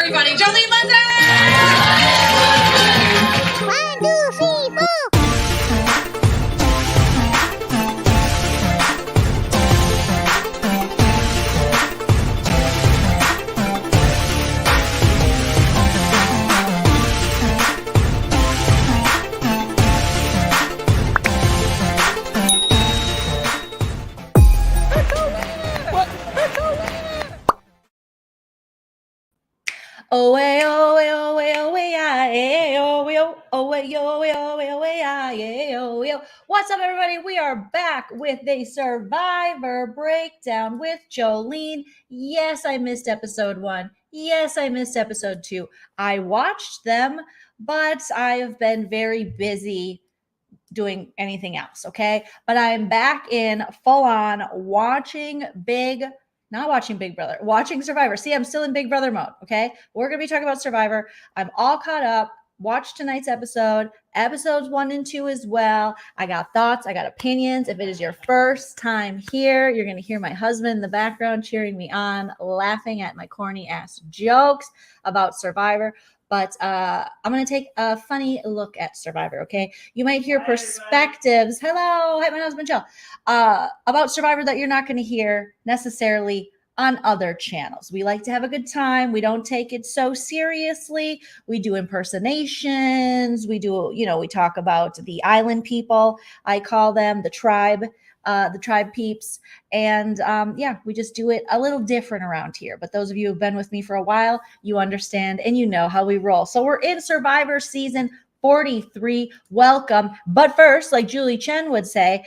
everybody, Joleen Lunzer! 1, 2, 3, 4. Oh way, oh way, oh way, oh way, yeah, oh way, oh way, oh way, oh way, oh way, yeah, oh way. What's up, everybody? We are back with a Survivor breakdown with Joleen. Yes, I missed episode 1. Yes, I missed episode 2. I watched them, but I have been very busy doing anything else, okay? But I'm back in full on watching not watching Big Brother, watching Survivor. See, I'm still in Big Brother mode, okay? We're going to be talking about Survivor. I'm all caught up. Watch tonight's episodes 1 and 2 as well. I got thoughts. I got opinions. If it is your first time here, you're going to hear my husband in the background cheering me on, laughing at my corny ass jokes about Survivor. But I'm going to take a funny look at Survivor, okay? You might hear perspectives. Hello. Hi, my husband, Jill. About Survivor that you're not going to hear necessarily on other channels. We like to have a good time. We don't take it so seriously. We do impersonations. We do, we talk about the island people. I call them the tribe peeps. And we just do it a little different around here. But those of you who've been with me for a while, you understand and you know how we roll. So we're in Survivor season 43. Welcome. But first, like Julie Chen would say,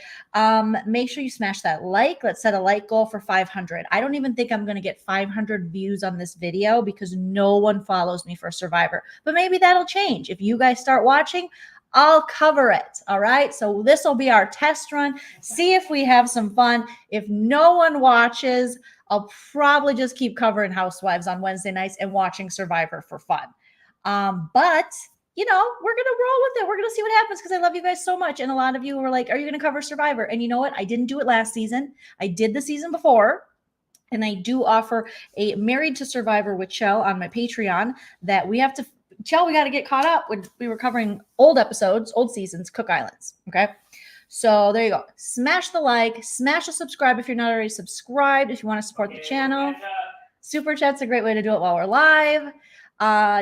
make sure you smash that like. Let's set a like goal for 500. I don't even think I'm going to get 500 views on this video because no one follows me for Survivor. But maybe that'll change. If you guys start watching, I'll cover it. All right. So this will be our test run. See if we have some fun. If no one watches, I'll probably just keep covering Housewives on Wednesday nights and watching Survivor for fun. But we're going to roll with it. We're going to see what happens because I love you guys so much. And a lot of you were like, are you going to cover Survivor? And you know what? I didn't do it last season. I did the season before. And I do offer a Married to Survivor with Chell on my Patreon that we got to get caught up when we were covering old episodes, old seasons, Cook Islands. Okay. So there you go. Smash the like, smash the subscribe if you're not already subscribed, if you want to support the channel. Super chat's a great way to do it while we're live.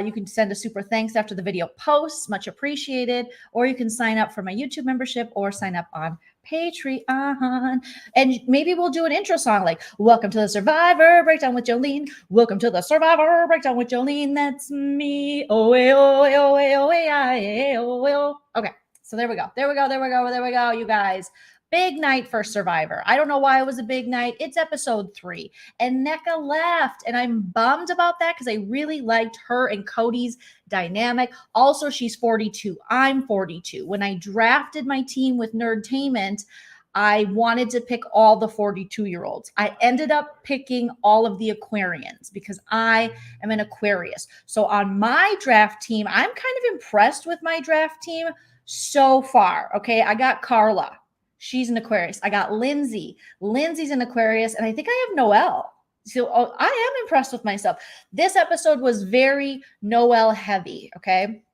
You can send a super thanks after the video posts, much appreciated, or you can sign up for my YouTube membership or sign up on Patreon. And maybe we'll do an intro song like, welcome to the Survivor Breakdown with Joleen. Welcome to the Survivor Breakdown with Joleen. That's me. Oh, okay. So there we go, you guys. Big night for Survivor. I don't know why it was a big night. It's episode 3. And Nneka left. And I'm bummed about that because I really liked her and Cody's dynamic. Also, she's 42. I'm 42. When I drafted my team with Nerdtainment, I wanted to pick all the 42-year-olds. I ended up picking all of the Aquarians because I am an Aquarius. So on my draft team, I'm kind of impressed with my draft team so far. Okay, I got Carla. She's an Aquarius. I got Lindsay. Lindsay's an Aquarius. And I think I have Noelle. So I am impressed with myself. This episode was very Noelle heavy. Okay.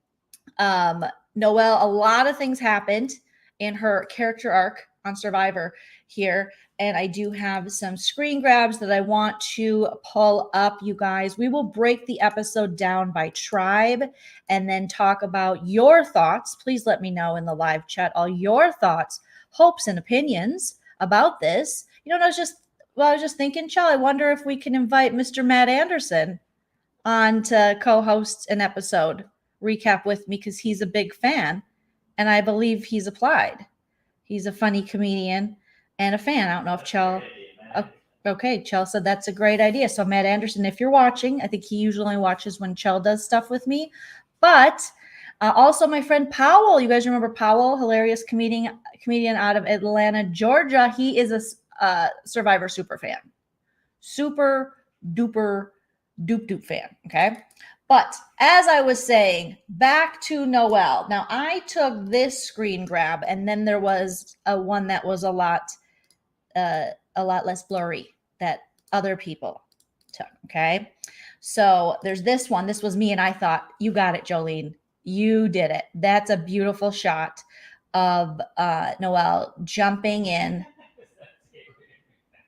Noelle, a lot of things happened in her character arc on Survivor here. And I do have some screen grabs that I want to pull up, you guys. We will break the episode down by tribe and then talk about your thoughts. Please let me know in the live chat all your thoughts, hopes, and opinions about this. I was just thinking, Chell, I wonder if we can invite Mr. Matt Anderson on to co-host an episode recap with me because he's a big fan and I believe he's applied. He's a funny comedian and a fan. I don't know if Chell. Okay, Chell said that's a great idea. So Matt Anderson, if you're watching, I think he usually watches when Chell does stuff with me. But also my friend Powell. You guys remember Powell, hilarious comedian out of Atlanta, Georgia. He is a Survivor super fan. Super duper doop fan. Okay. But as I was saying, back to Noelle. Now I took this screen grab and then there was one that was a lot less blurry that other people took. Okay. So there's this one. This was me, and I thought, you got it, Joleen. You did it. That's a beautiful shot of Noelle jumping in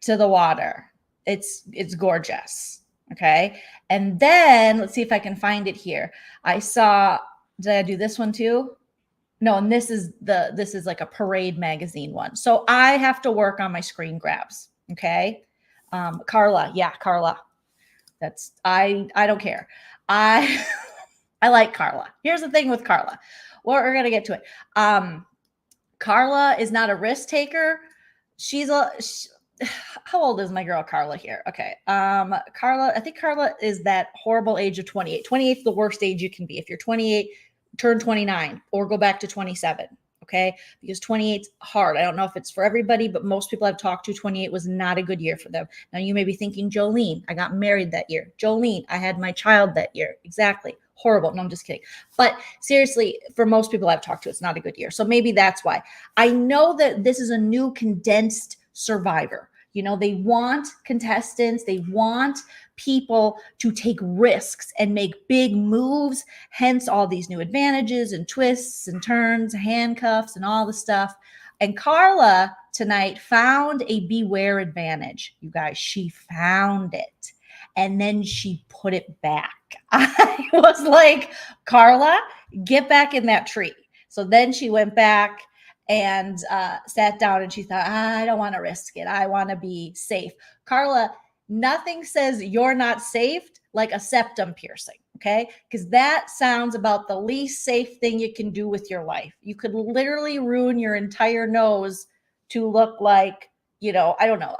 to the water. It's gorgeous. Okay. And then let's see if I can find it here. I saw, did I do this one too? No, and this is like a Parade magazine one. So I have to work on my screen grabs. Okay. Carla. Yeah, Carla. That's I don't care. I I like Carla. Here's the thing with Carla. Well, we're gonna get to it. Carla is not a risk taker. How old is my girl Carla here? Okay. Carla, I think Carla is that horrible age of 28. 28 is the worst age you can be. If you're 28, turn 29 or go back to 27. Okay. Because 28 is hard. I don't know if it's for everybody, but most people I've talked to, 28 was not a good year for them. Now you may be thinking, Joleen, I got married that year. Joleen, I had my child that year. Exactly. Horrible. No, I'm just kidding. But seriously, for most people I've talked to, it's not a good year. So maybe that's why. I know that this is a new condensed Survivor. You know, they want contestants, they want people to take risks and make big moves, hence all these new advantages and twists and turns, handcuffs and all the stuff. And Carla tonight found a beware advantage. You guys, she found it. And then she put it back. I was like, Carla, get back in that tree. So then she went back and sat down, and she thought, I don't want to risk it. I want to be safe. Carla, nothing says you're not safe like a septum piercing, okay? Because that sounds about the least safe thing you can do with your life. You could literally ruin your entire nose to look like, you know, I don't know.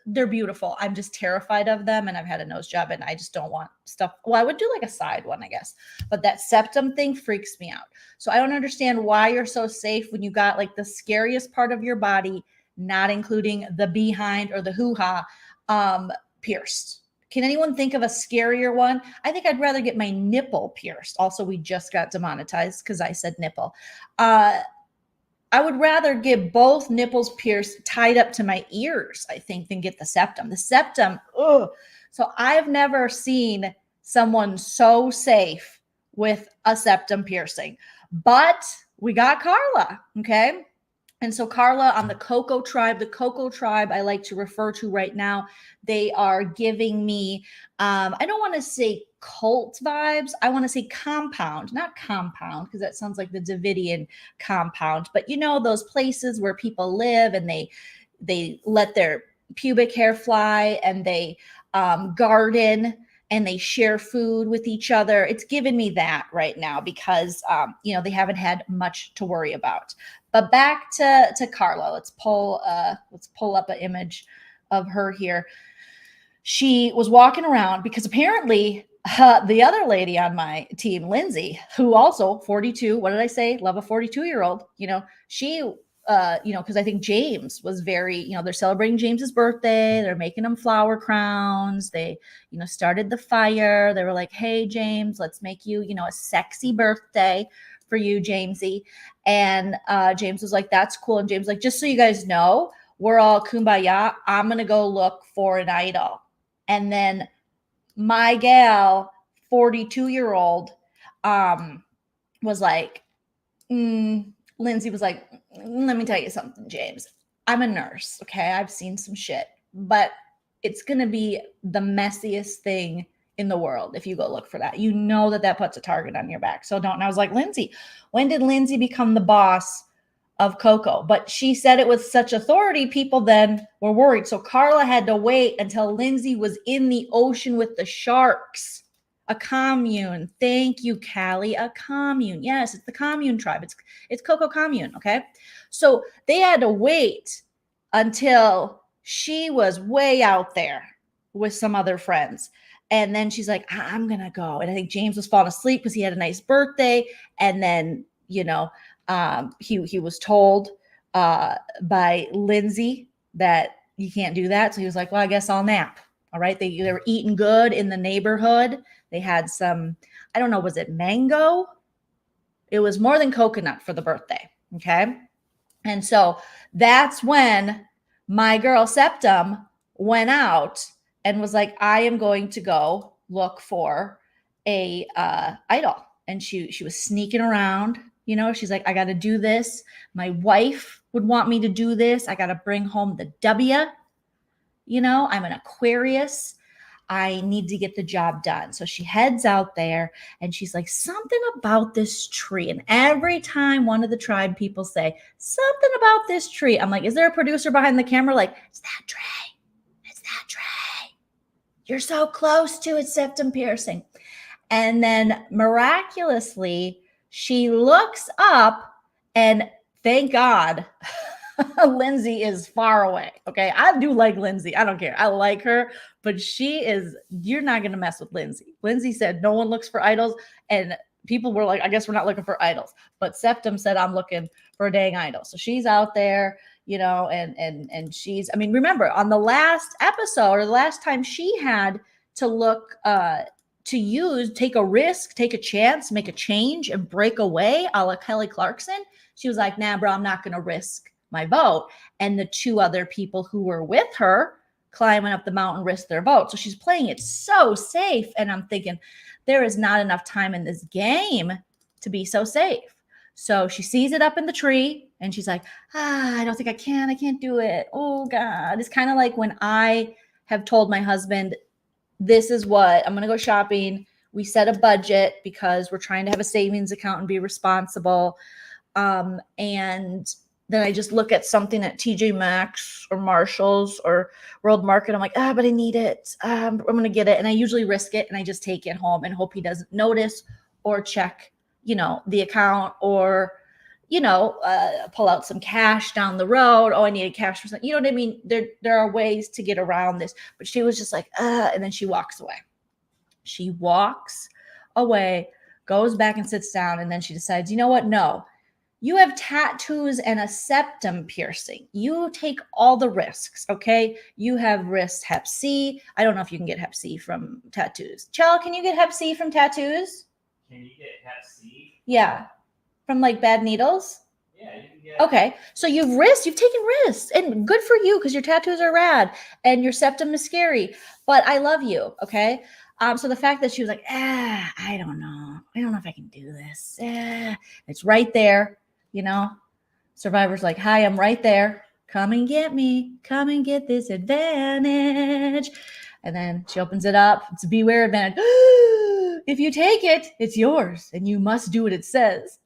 They're beautiful. I'm just terrified of them, and I've had a nose job, and I just don't want stuff. Well, I would do like a side one, I guess, but that septum thing freaks me out. So I don't understand why you're so safe when you got like the scariest part of your body, not including the behind or the hoo-ha, pierced. Can anyone think of a scarier one? I think I'd rather get my nipple pierced. Also, we just got demonetized because I said nipple. I would rather get both nipples pierced, tied up to my ears, I think, than get the septum. The septum, ugh. So I've never seen someone so safe with a septum piercing. But we got Carla, okay? And so Carla on the Coco tribe I like to refer to right now, they are giving me, I don't want to say cult vibes. I want to say compound, not compound, because that sounds like the Davidian compound. But you know, those places where people live and they let their pubic hair fly and they garden and they share food with each other. It's given me that right now because, you know, they haven't had much to worry about. But back to Carla. Let's pull up an image of her here. She was walking around because apparently the other lady on my team, Lindsay, who also 42, what did I say? Love a 42-year-old, you know, she, you know, because I think James was very, you know, they're celebrating James's birthday. They're making him flower crowns. They, you know, started the fire. They were like, hey, James, let's make you, you know, a sexy birthday for you, Jamesy. And James was like, that's cool. And James was like, just so you guys know, we're all kumbaya. I'm going to go look for an idol. And then my gal, 42-year-old, was like, Lindsay was like, let me tell you something, James. I'm a nurse, okay? I've seen some shit, but it's going to be the messiest thing in the world if you go look for that. You know that puts a target on your back. So don't. And I was like, Lindsay, when did Lindsay become the boss of Coco? But she said it with such authority, people then were worried. So Carla had to wait until Lindsay was in the ocean with the sharks. A commune. Thank you, Callie. A commune. Yes, it's the commune tribe. It's Coco commune, okay? So they had to wait until she was way out there with some other friends. And then she's like, I'm going to go. And I think James was falling asleep because he had a nice birthday. And then, you know, he was told by Lindsay that you can't do that. So he was like, well, I guess I'll nap. All right. They were eating good in the neighborhood. They had some, I don't know, was it mango? It was more than coconut for the birthday. Okay. And so that's when my girl Septum went out and was like, I am going to go look for a idol. And she was sneaking around, she's like, I got to do this. My wife would want me to do this. I got to bring home the W. I'm an Aquarius. I need to get the job done. So she heads out there and she's like, something about this tree. And every time one of the tribe people say something about this tree, I'm like, is there a producer behind the camera? Like, it's that tree. It's that tree. You're so close to its septum piercing. And then miraculously, she looks up and thank God, Lindsay is far away. Okay. I do like Lindsay. I don't care. I like her, but you're not going to mess with Lindsay. Lindsay said, no one looks for idols. And people were like, I guess we're not looking for idols, but Septum said, I'm looking for a dang idol. So she's out there, and she's, remember on the last episode or the last time she had to look, take a risk, take a chance, make a change and break away a la Kelly Clarkson. She was like, nah, bro, I'm not going to risk my vote. And the two other people who were with her climbing up the mountain risked their vote. So she's playing it so safe. And I'm thinking there is not enough time in this game to be so safe. So she sees it up in the tree and she's like, I don't think I can't do it. Oh God. It's kind of like when I have told my husband, this is what I'm going to go shopping. We set a budget because we're trying to have a savings account and be responsible. And then I just look at something at TJ Maxx or Marshall's or World Market. I'm like, but I need it. I'm going to get it. And I usually risk it and I just take it home and hope he doesn't notice or check, the account or, pull out some cash down the road. Oh, I needed cash for something. You know what I mean? There are ways to get around this, but she was just like, and then she walks away. She walks away, goes back and sits down. And then she decides, you know what? No. You have tattoos and a septum piercing. You take all the risks, okay? You have risked Hep C. I don't know if you can get Hep C from tattoos. Chell, can you get Hep C from tattoos? Can you get Hep C? Yeah. From like bad needles? Yeah, you can get. Okay. So you've taken risks. And good for you because your tattoos are rad and your septum is scary. But I love you, okay? So the fact that she was like, I don't know. I don't know if I can do this. It's right there. Survivor's like, hi, I'm right there. Come and get me. Come and get this advantage. And then she opens it up. It's a beware advantage. If you take it, it's yours. And you must do what it says.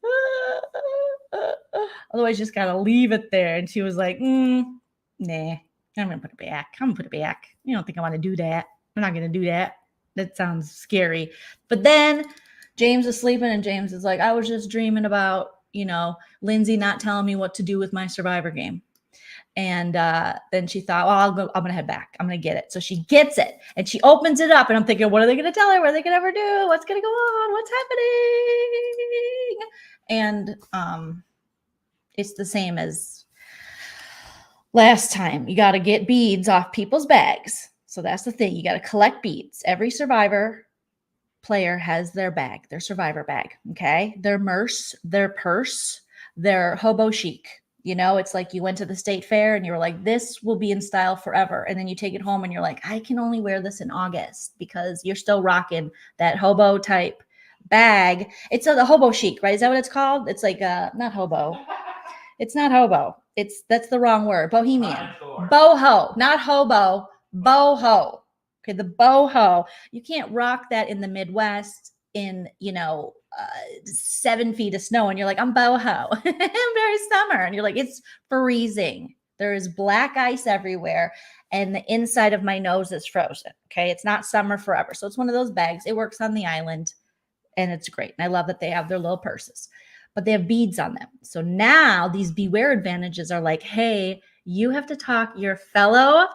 Otherwise, just got to leave it there. And she was like, nah, I'm going to put it back. I'm going to put it back. You don't think I want to do that. I'm not going to do that. That sounds scary. But then James is sleeping and James is like, I was just dreaming about, Lindsay not telling me what to do with my Survivor game. And then she thought, well, I'm going to head back. I'm going to get it. So she gets it and she opens it up and I'm thinking, what are they going to tell her? What are they going to ever do? What's going to go on? What's happening? And it's the same as last time. You got to get beads off people's bags. So that's the thing. You got to collect beads. Every Survivor player has their bag, their Survivor bag, okay? Their their purse, their hobo chic. It's like you went to the state fair and you were like, this will be in style forever. And then you take it home and you're like, I can only wear this in August because you're still rocking that hobo type bag. It's the hobo chic, right? Is that what it's called? It's like, not hobo. It's not hobo. That's the wrong word. Bohemian. Boho, not hobo, boho. Okay, the boho. You can't rock that in the Midwest in, 7 feet of snow. And you're like, I'm boho. I'm very summer. And you're like, it's freezing. There is black ice everywhere. And the inside of my nose is frozen. Okay, it's not summer forever. So it's one of those bags. It works on the island. And it's great. And I love that they have their little purses. But they have beads on them. So now these beware advantages are like, hey, you have to talk your fellow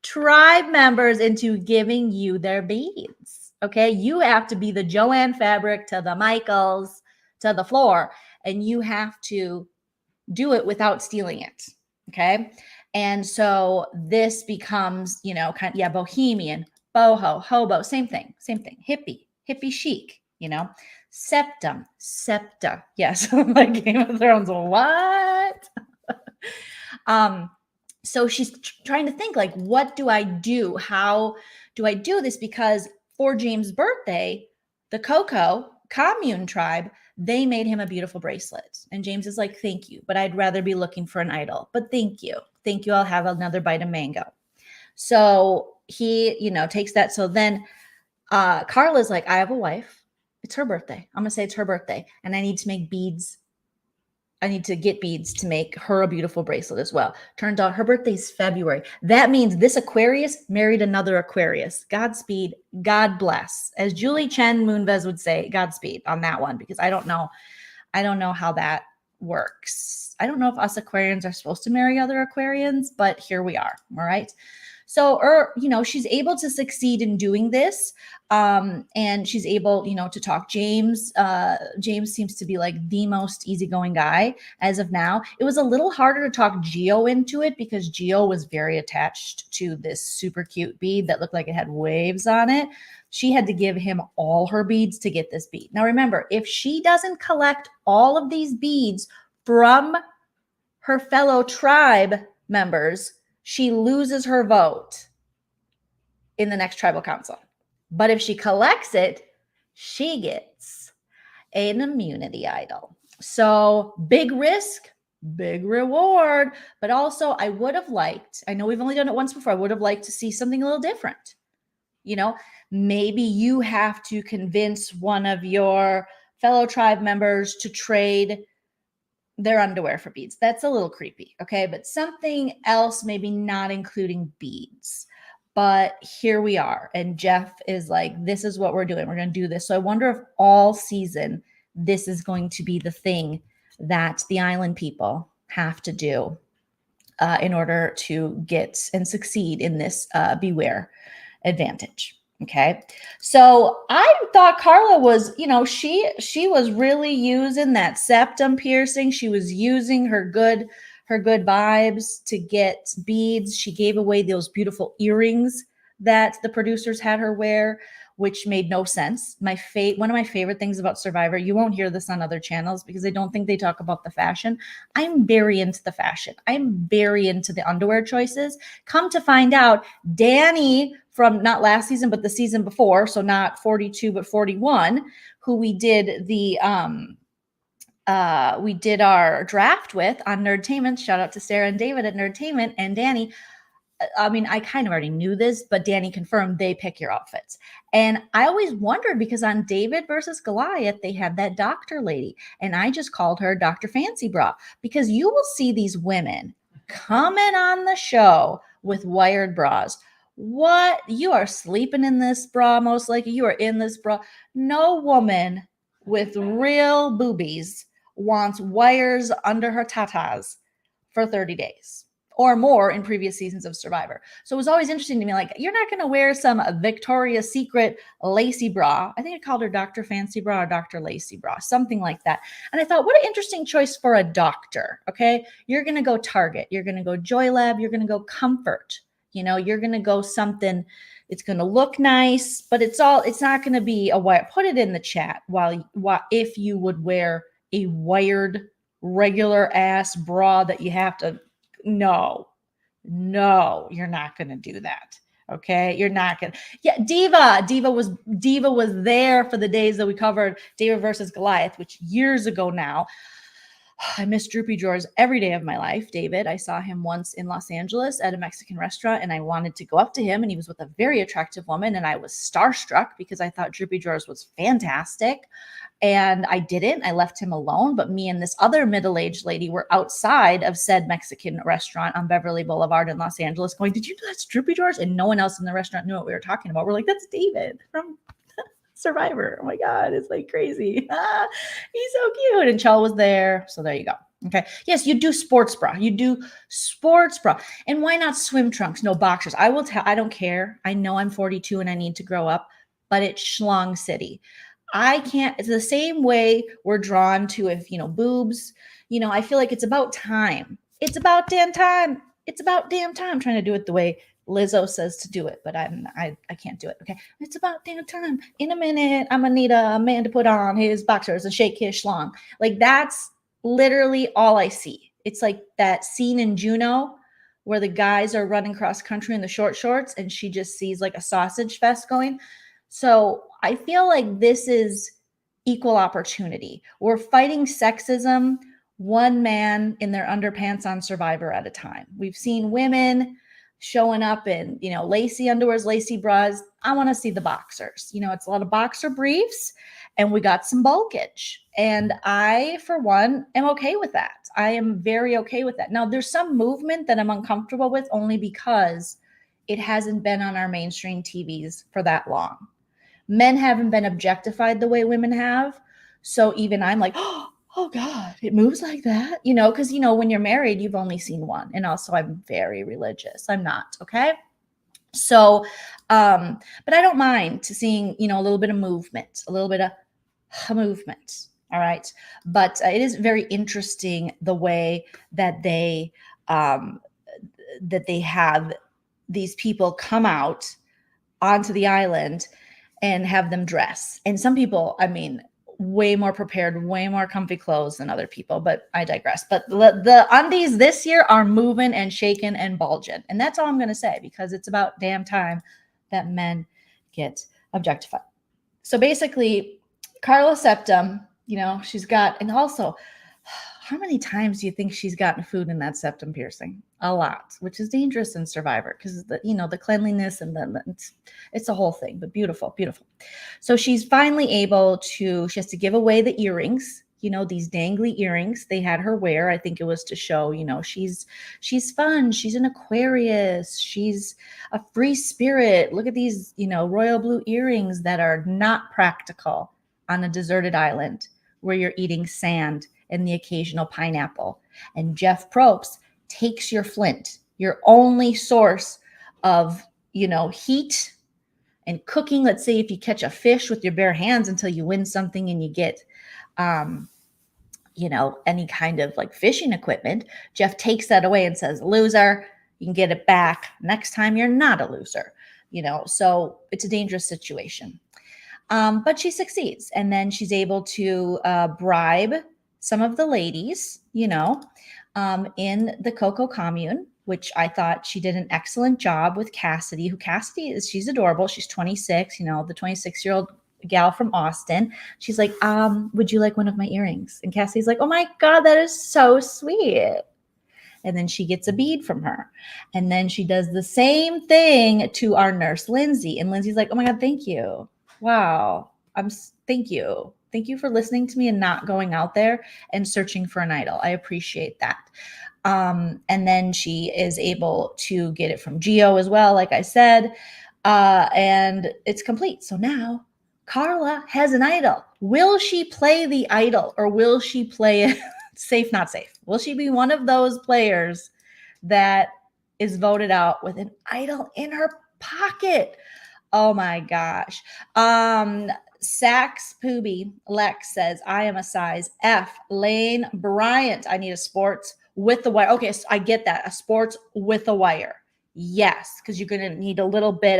tribe members into giving you their beads. Okay. You have to be the Joanne fabric to the Michaels to the floor, and you have to do it without stealing it. Okay. And so this becomes, bohemian, boho, hobo, same thing, hippie chic, septum, septa. Yes. Like Game of Thrones. What? So she's trying to think like, what do I do? How do I do this? Because for James' birthday, the Coco commune tribe, they made him a beautiful bracelet. And James is like, thank you, but I'd rather be looking for an idol. But thank you. Thank you. I'll have another bite of mango. So he, takes that. So then Carla's like, I have a wife. It's her birthday. I'm going to say it's her birthday. And I need to make beads. I need to get beads to make her a beautiful bracelet as well. Turns out her birthday's February. That means this Aquarius married another Aquarius. Godspeed. God bless. As Julie Chen Moonves would say, Godspeed on that one, because I don't know how that works. I don't know if us Aquarians are supposed to marry other Aquarians, but here we are. All right. So, she's able to succeed in doing this. And she's able, to talk. James seems to be like the most easygoing guy as of now. It was a little harder to talk Gio into it because Gio was very attached to this super cute bead that looked like it had waves on it. She had to give him all her beads to get this bead. Now, remember, if she doesn't collect all of these beads from her fellow tribe members, she loses her vote in the next tribal council. But if she collects it, she gets an immunity idol. So big risk, big reward. But also I would have liked, I know we've only done it once before, I would have liked to see something a little different. Maybe you have to convince one of your fellow tribe members to trade their underwear for beads. That's a little creepy, okay? But something else, maybe not including beads. But here we are. And Jeff is like, this is what we're doing. We're going to do this. So I wonder if all season, this is going to be the thing that the island people have to do in order to get and succeed in this beware advantage. Okay. So I thought Carla was, she was really using that septum piercing. She was using her good vibes to get beads. She gave away those beautiful earrings that the producers had her wear, which made no sense. One of my favorite things about Survivor, you won't hear this on other channels because I don't think they talk about the fashion. I'm very into the fashion. I'm very into the underwear choices. Come to find out, Danny from not last season, but the season before, so not 42, but 41, who we did we did our draft with on Nerdtainment. Shout out to Sarah and David at Nerdtainment and Danny. I mean, I kind of already knew this, but Danny confirmed they pick your outfits. And I always wondered because on David versus Goliath, they had that doctor lady. And I just called her Dr. Fancy Bra because you will see these women coming on the show with wired bras. What? You are sleeping in this bra, most likely. You are in this bra. No woman with real boobies wants wires under her tatas for 30 days. Or more in previous seasons of Survivor. So it was always interesting to me, like, you're not going to wear some Victoria's Secret lacy bra. I think I called her Dr. Fancy Bra or Dr. Lacy Bra, something like that. And I thought, what an interesting choice for a doctor, okay? You're going to go Target. You're going to go Joy Lab. You're going to go Comfort. You're going to go something, it's going to look nice, but it's not going to be a wire. Put it in the chat if you would wear a wired regular ass bra that you have to. No, you're not going to do that. Okay. You're not going to. Yeah. Diva was there for the days that we covered David versus Goliath, which years ago now. I miss Droopy Drawers every day of my life. David, I saw him once in Los Angeles at a Mexican restaurant and I wanted to go up to him and he was with a very attractive woman and I was starstruck because I thought Droopy Drawers was fantastic. And I didn't. I left him alone. But me and this other middle-aged lady were outside of said Mexican restaurant on Beverly Boulevard in Los Angeles going, did you know that's Droopy Drawers? And no one else in the restaurant knew what we were talking about. We're like, that's David from Survivor. Oh my God, it's like crazy. He's so cute. And Chell was there. So there you go. Okay. Yes, you do sports bra. And why not swim trunks? No boxers. I don't care. I know I'm 42 and I need to grow up, but it's Schlong City. I can't, it's the same way we're drawn to boobs, I feel like it's about time. It's about damn time. I'm trying to do it the way Lizzo says to do it, but I can't do it. Okay. It's about damn time. In a minute, I'm gonna need a man to put on his boxers and shake his schlong. Like that's literally all I see. It's like that scene in Juno where the guys are running cross country in the short shorts and she just sees like a sausage fest going. So I feel like this is equal opportunity. We're fighting sexism one man in their underpants on Survivor at a time. We've seen women showing up in, lacy underwears, lacy bras. I want to see the boxers. It's a lot of boxer briefs and we got some bulkage. And I, for one, am okay with that. I am very okay with that. Now, there's some movement that I'm uncomfortable with only because it hasn't been on our mainstream TVs for that long. Men haven't been objectified the way women have. So even I'm like, oh God, it moves like that, because, when you're married, you've only seen one. And also I'm very religious. I'm not. Okay. So, but I don't mind seeing, a little bit of movement, a little bit of movement. All right. But it is very interesting the way that they have these people come out onto the island and have them dress. And some people, way more prepared, way more comfy clothes than other people, but I digress. But the undies this year are moving and shaking and bulging. And that's all I'm going to say, because it's about damn time that men get objectified. So basically, Carla Septum, she's got, and also, how many times do you think she's gotten food in that septum piercing? A lot, which is dangerous in Survivor because the cleanliness and it's a whole thing, but beautiful, beautiful. So she's finally able to, she has to give away the earrings, these dangly earrings they had her wear. I think it was to show, she's fun. She's an Aquarius. She's a free spirit. Look at these, royal blue earrings that are not practical on a deserted island where you're eating sand and the occasional pineapple. And Jeff Probst takes your flint, your only source of, heat and cooking. Let's say if you catch a fish with your bare hands until you win something and you get, any kind of like fishing equipment, Jeff takes that away and says, loser, you can get it back. Next time you're not a loser, so it's a dangerous situation. But she succeeds. And then she's able to bribe some of the ladies, in the Coco commune, which I thought she did an excellent job with Cassidy, she's adorable. She's 26, the 26-year-old gal from Austin. She's like, would you like one of my earrings? And Cassidy's like, oh my God, that is so sweet. And then she gets a bead from her. And then she does the same thing to our nurse, Lindsay. And Lindsay's like, oh my God, thank you. Wow. Thank you. Thank you for listening to me and not going out there and searching for an idol. I appreciate that. And then she is able to get it from Geo as well, like I said, and it's complete. So now Carla has an idol. Will she play the idol or will she play it safe, not safe? Will she be one of those players that is voted out with an idol in her pocket? Oh my gosh. Sax Pooby Lex says, I am a size F. Lane Bryant, I need a sports with the wire. Okay, so I get that. A sports with a wire. Yes, because you're going to need a little bit.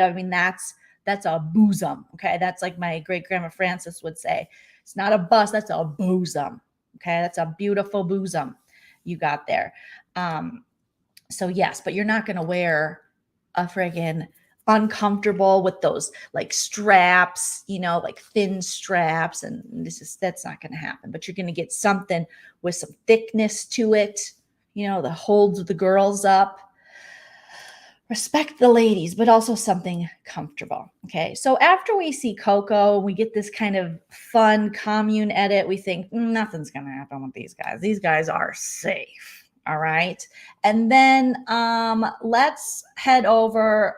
That's a bosom. Okay, that's like my great grandma Frances would say. It's not a bust, that's a bosom. Okay, that's a beautiful bosom you got there. So yes, but you're not going to wear a friggin' uncomfortable with those like straps, like thin straps. And that's not going to happen, but you're going to get something with some thickness to it, that holds the girls up. Respect the ladies, but also something comfortable. Okay. So after we see Coco, we get this kind of fun commune edit. We think nothing's going to happen with these guys. These guys are safe. All right. And then let's head over.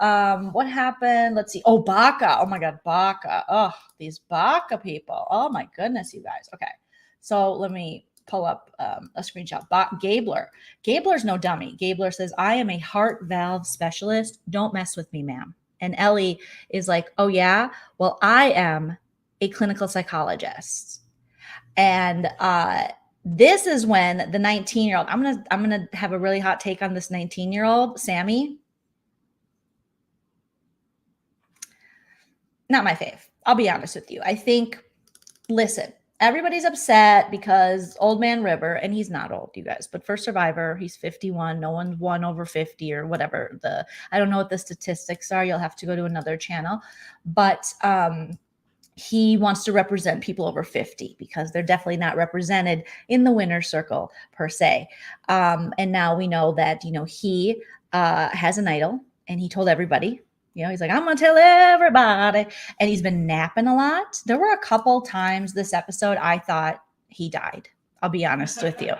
What happened? Let's see. Oh, Baka. Oh my God, Baka. Oh, these Baka people. Oh my goodness, you guys. Okay. So let me pull up a screenshot. Gabler's no dummy. Gabler says, I am a heart valve specialist. Don't mess with me, ma'am. And Ellie is like, oh yeah? Well, I am a clinical psychologist. And this is when the 19-year-old, I'm gonna have a really hot take on this 19-year-old, Sammy. Not my fave. I'll be honest with you. I think, listen, everybody's upset because old man River, and he's not old, you guys, but for Survivor, he's 51. No one's won over 50 or whatever. I don't know what the statistics are. You'll have to go to another channel. But he wants to represent people over 50 because they're definitely not represented in the winner's circle per se. And now we know that, he has an idol, and he told everybody. He's like, I'm going to tell everybody. And he's been napping a lot. There were a couple times this episode I thought he died. I'll be honest with you.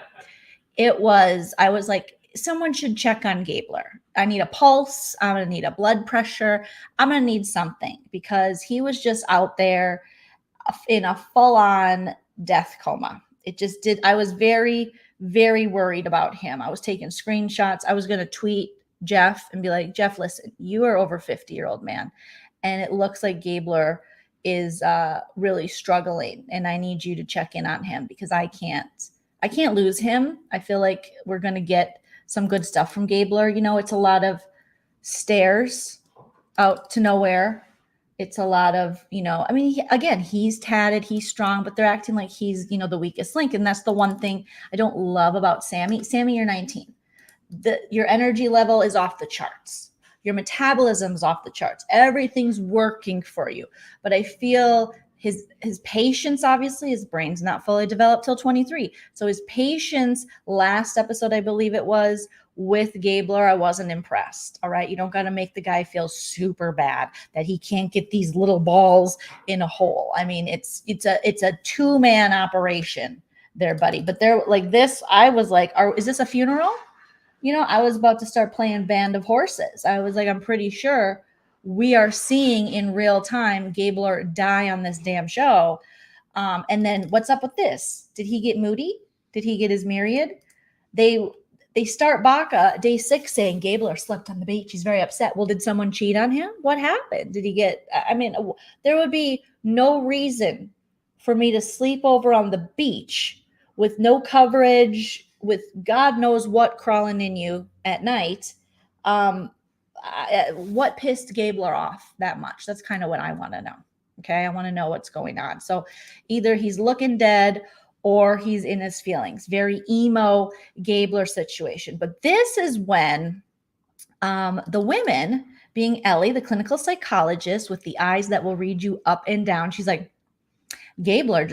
I was like, someone should check on Gabler. I need a pulse. I'm going to need a blood pressure. I'm going to need something, because he was just out there in a full-on death coma. I was very, very worried about him. I was taking screenshots. I was going to tweet Jeff and be like, Jeff, listen, you are over 50-year-old man, and it looks like Gabler is really struggling, and I need you to check in on him, because I can't lose him. I feel like we're going to get some good stuff from Gabler. It's a lot of stairs out to nowhere. It's a lot of, he's tatted, he's strong, but they're acting like he's, the weakest link. And that's the one thing I don't love about Sammy. Sammy, you're 19. Your energy level is off the charts. Your metabolism's off the charts. Everything's working for you. But I feel his patience, obviously, his brain's not fully developed till 23. So his patience, last episode, I believe it was, with Gabler, I wasn't impressed. All right. You don't got to make the guy feel super bad that he can't get these little balls in a hole. I mean, it's a two-man operation there, buddy. But they're like this. I was like, is this a funeral? I was about to start playing Band of Horses. I was like, I'm pretty sure we are seeing in real time Gabler die on this damn show. And then what's up with this? Did he get moody? Did he get his myriad? They start Baka day 6 saying Gabler slept on the beach. He's very upset. Well, did someone cheat on him? What happened? Did he get, there would be no reason for me to sleep over on the beach with no coverage, with God knows what crawling in you at night. What pissed Gabler off that much? That's kind of what I want to know. Okay. I want to know what's going on. So either he's looking dead or he's in his feelings. Very emo Gabler situation. But this is when the women, being Ellie, the clinical psychologist with the eyes that will read you up and down, she's like, Gabler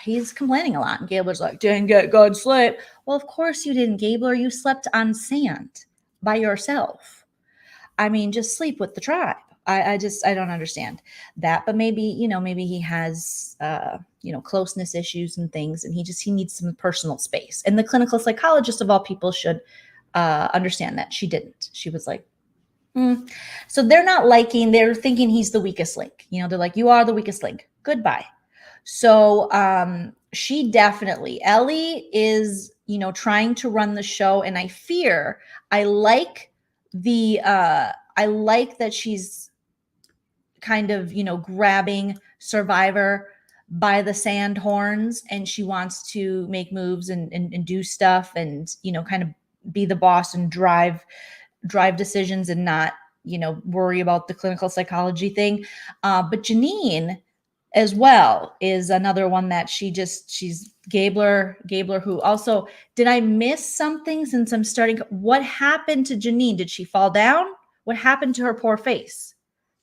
he's complaining a lot. And Gabler's like, didn't get good sleep. Well, of course you didn't, Gabler. You slept on sand by yourself. I mean, just sleep with the tribe. I don't understand that. But maybe he has, closeness issues and things, and he needs some personal space. And the clinical psychologist of all people should understand that. She didn't. She was like, So they're thinking he's the weakest link. They're like, you are the weakest link. Goodbye. So she definitely, Ellie is, trying to run the show. And I like that she's kind of, grabbing Survivor by the sand horns, and she wants to make moves and do stuff and, kind of be the boss and drive decisions and not, worry about the clinical psychology thing. But Janine as well is another one that she's Gabler, who also, did I miss something since I'm starting? What happened to Janine? Did she fall down? What happened to her poor face?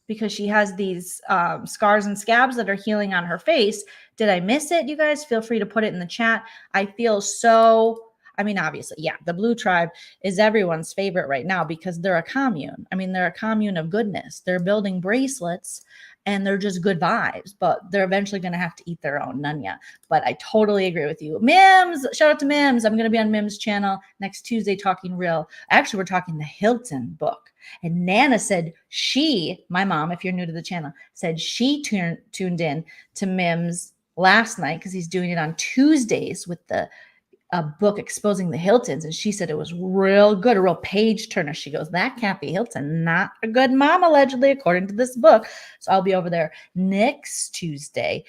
Because she has these scars and scabs that are healing on her face. Did I miss it? You guys feel free to put it in the chat. I feel so, obviously, yeah, the Blue Tribe is everyone's favorite right now because they're a commune. They're a commune of goodness. They're building bracelets and they're just good vibes, but they're eventually going to have to eat their own Nunya. But I totally agree with you. Mims, shout out to Mims. I'm going to be on Mims' channel next Tuesday talking real. Actually, we're talking the Hilton book. And Nana said my mom, if you're new to the channel, said she tuned in to Mims last night because he's doing it on Tuesdays with the book exposing the Hiltons, and she said it was real good, a real page turner. She goes, that Kathy Hilton, not a good mom, allegedly, according to this book. So I'll be over there next Tuesday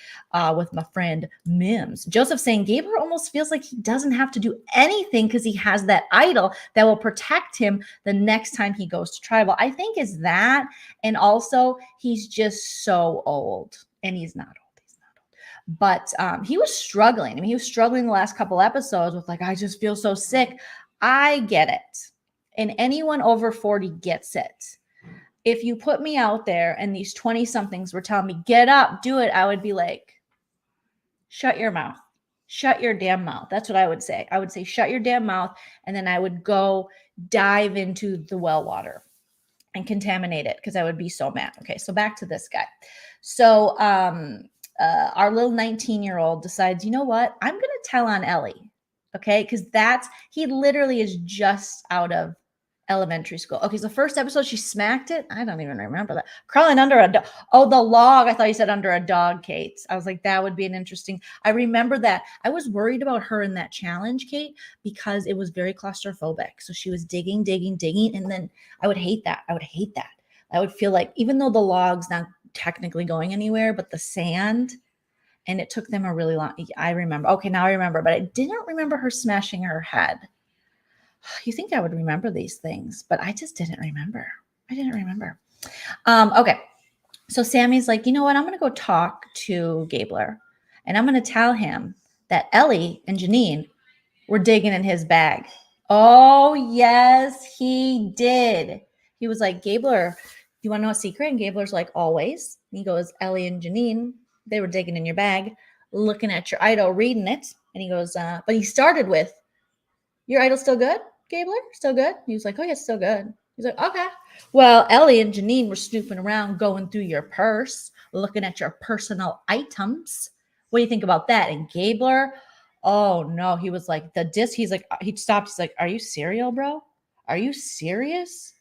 with my friend Mims. Joseph saying Gabriel almost feels like he doesn't have to do anything because he has that idol that will protect him the next time he goes to tribal. I think is that, and also he's just so old, and he's not old. But he was struggling. I mean, he was struggling the last couple episodes with like, I just feel so sick. I get it. And anyone over 40 gets it. If you put me out there and these 20 somethings were telling me, get up, do it, I would be like, shut your mouth. Shut your damn mouth. That's what I would say. I would say, shut your damn mouth. And then I would go dive into the well water and contaminate it because I would be so mad. Okay, so back to this guy. So our little 19-year-old decides, you know what? I'm going to tell on Ellie. Okay, because he literally is just out of elementary school. Okay, so first episode, she smacked it. I don't even remember that. Crawling under a dog. Oh, the log. I thought you said under a dog, Kate. I was like, that would be an interesting. I remember that. I was worried about her in that challenge, Kate, because it was very claustrophobic. So she was digging, and then I would hate that. I would feel like, even though the log's not technically going anywhere, but the sand, and it took them a really long. I remember. Okay, now I remember, but I didn't remember her smashing her head. You think I would remember these things, but I just didn't remember. Okay. So Sammy's like, you know what? I'm going to go talk to Gabler and I'm going to tell him that Ellie and Janine were digging in his bag. Oh, yes, he did. He was like, Gabler, you want to know a secret? And Gabler's like, always. And he goes, Ellie and Janine, they were digging in your bag, looking at your idol, reading it. And he goes, but he started with, your idol still good, Gabler? Still good? He was like, oh, yeah, still good. He's like, okay. Well, Ellie and Janine were snooping around, going through your purse, looking at your personal items. What do you think about that? And Gabler, oh, no. He was like, he's like, he stopped. He's like, are you serial, bro? Are you serious?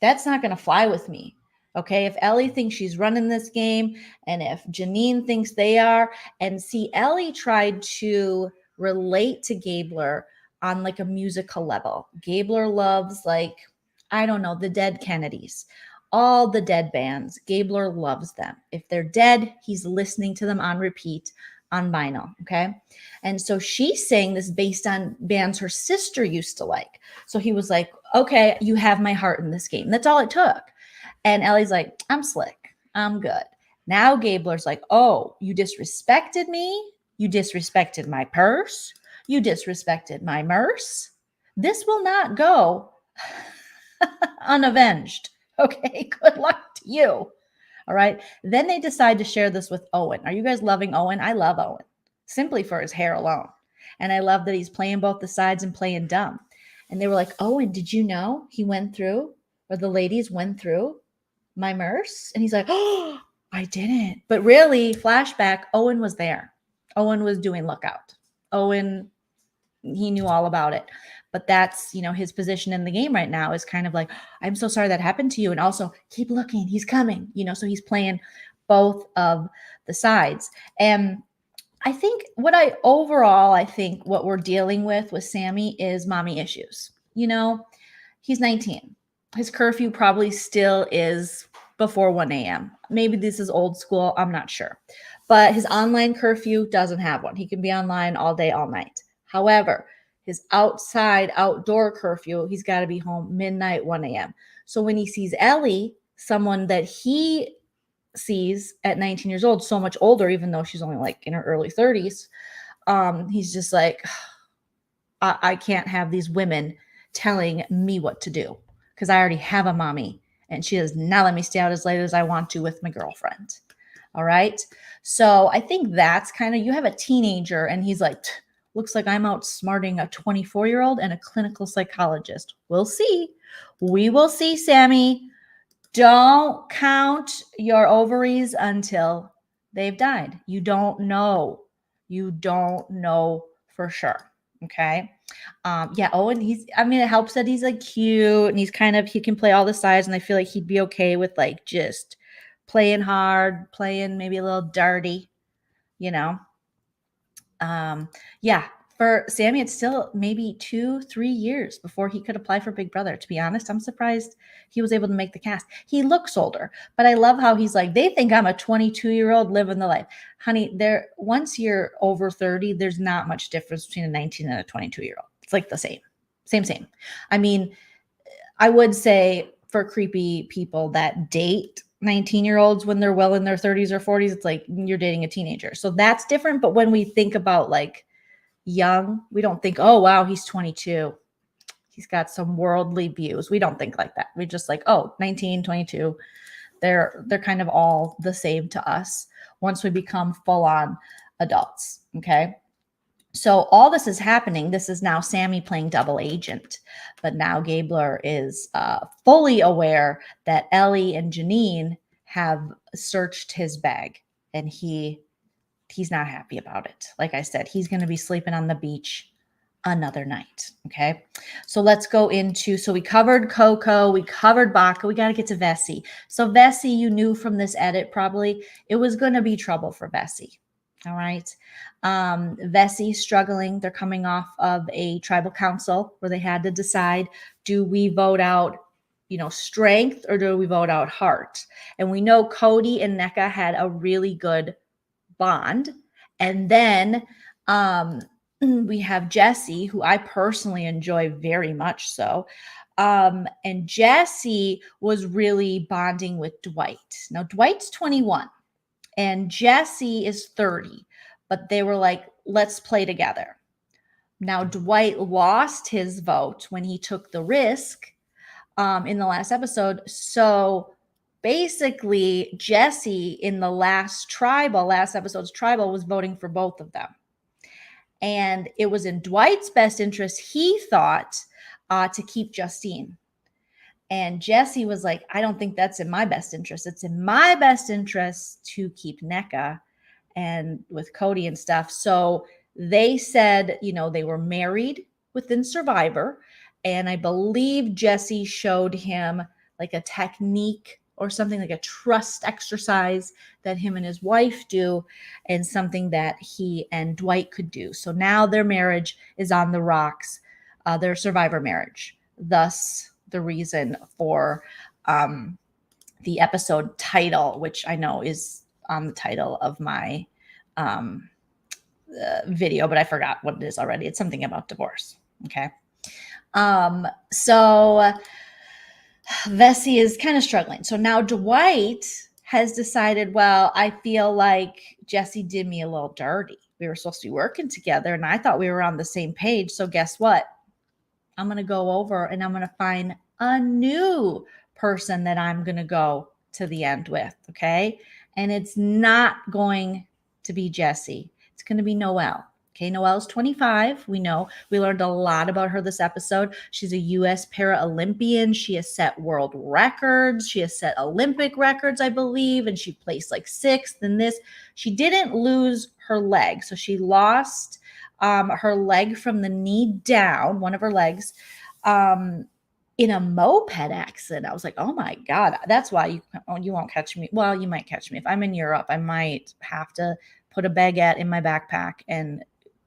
That's not going to fly with me. Okay, if Ellie thinks she's running this game and if Janine thinks they are, and see, Ellie tried to relate to Gabler on like a musical level. Gabler loves, like, I don't know, the Dead Kennedys, all the dead bands. Gabler loves them. If they're dead, he's listening to them on repeat on vinyl. Okay. And so she's saying this based on bands her sister used to like. So he was like, okay, you have my heart in this game. That's all it took. And Ellie's like, I'm slick. I'm good. Now Gabler's like, oh, you disrespected me. You disrespected my purse. You disrespected my merce. This will not go unavenged. Okay, good luck to you. All right. Then they decide to share this with Owen. Are you guys loving Owen? I love Owen simply for his hair alone. And I love that he's playing both the sides and playing dumb. And they were like, Owen, did you know he went through, or the ladies went through my merce? And he's like, oh, I didn't. But really, flashback, Owen was there. Owen was doing lookout. Owen, he knew all about it. But that's, his position in the game right now is kind of like, I'm so sorry that happened to you. And also keep looking, he's coming, so he's playing both of the sides. And I think what we're dealing with Sammy is mommy issues. He's 19. His curfew probably still is before 1 a.m. Maybe this is old school. I'm not sure. But his online curfew doesn't have one. He can be online all day, all night. However, his outdoor curfew, he's got to be home midnight, 1 a.m. So when he sees Ellie, someone that he sees at 19 years old, so much older, even though she's only like in her early 30s, he's just like, I can't have these women telling me what to do because I already have a mommy and she does not let me stay out as late as I want to with my girlfriend. All right. So I think that's kind of, you have a teenager and he's like, looks like I'm outsmarting a 24-year-old and a clinical psychologist. We'll see. We will see, Sammy. Don't count your ovaries until they've died. You don't know. You don't know for sure. Okay. Owen, it helps that he's like cute and he can play all the sides, and I feel like he'd be okay with like just playing hard, playing maybe a little dirty, For Sammy, it's still maybe 2-3 years before he could apply for Big Brother. To be honest, I'm surprised he was able to make the cast. He looks older, but I love how he's like, they think I'm a 22-year-old living the life. Honey, once you're over 30, there's not much difference between a 19 and a 22-year-old. It's like the same. I mean, I would say for creepy people that date 19-year-olds when they're well in their 30s or 40s, it's like you're dating a teenager. So that's different. But when we think about like young, we don't think, oh, wow, he's 22. He's got some worldly views. We don't think like that. We just like, oh, 19, 22. They're kind of all the same to us once we become full on adults. Okay. So all this is happening. This is now Sammy playing double agent, but now Gabler is fully aware that Ellie and Janine have searched his bag, and he's not happy about it. Like I said, he's going to be sleeping on the beach another night. Okay. So let's go into, so we covered Coco, we covered Baka, we got to get to Vesi. So Vesi, you knew from this edit, probably it was going to be trouble for Vesi. All right. Vesi struggling. They're coming off of a tribal council where they had to decide, do we vote out, strength, or do we vote out heart? And we know Cody and NECA had a really good bond. And then, we have Jesse, who I personally enjoy very much so. And Jesse was really bonding with Dwight. Now, Dwight's 21 and Jesse is 30, but they were like, let's play together. Now, Dwight lost his vote when he took the risk in the last episode. So basically, Jesse in the last episode's tribal was voting for both of them. And it was in Dwight's best interest, he thought, to keep Justine. And Jesse was like, I don't think that's in my best interest. It's in my best interest to keep NECA and with Cody and stuff. So they said, they were married within Survivor. And I believe Jesse showed him like a technique or something, like a trust exercise that him and his wife do, and something that he and Dwight could do. So now their marriage is on the rocks, their Survivor marriage. Thus, the reason for the episode title, which I know is on the title of my video, but I forgot what it is already. It's something about divorce. Okay. So Vesi is kind of struggling. So now Dwight has decided, well, I feel like Jesse did me a little dirty. We were supposed to be working together, and I thought we were on the same page. So guess what? I'm going to go over and I'm going to find a new person that I'm going to go to the end with. Okay. And it's not going to be Jesse. It's going to be Noelle. Okay. Noelle's 25. We know we learned a lot about her this episode. She's a U.S. Paralympian. She has set world records. She has set Olympic records, I believe. And she placed like 6th in this. She didn't lose her leg. So she lost her leg from the knee down, one of her legs, in a moped accident. I was like, oh my God, that's why you won't catch me. Well, you might catch me. If I'm in Europe, I might have to put a baguette in my backpack and,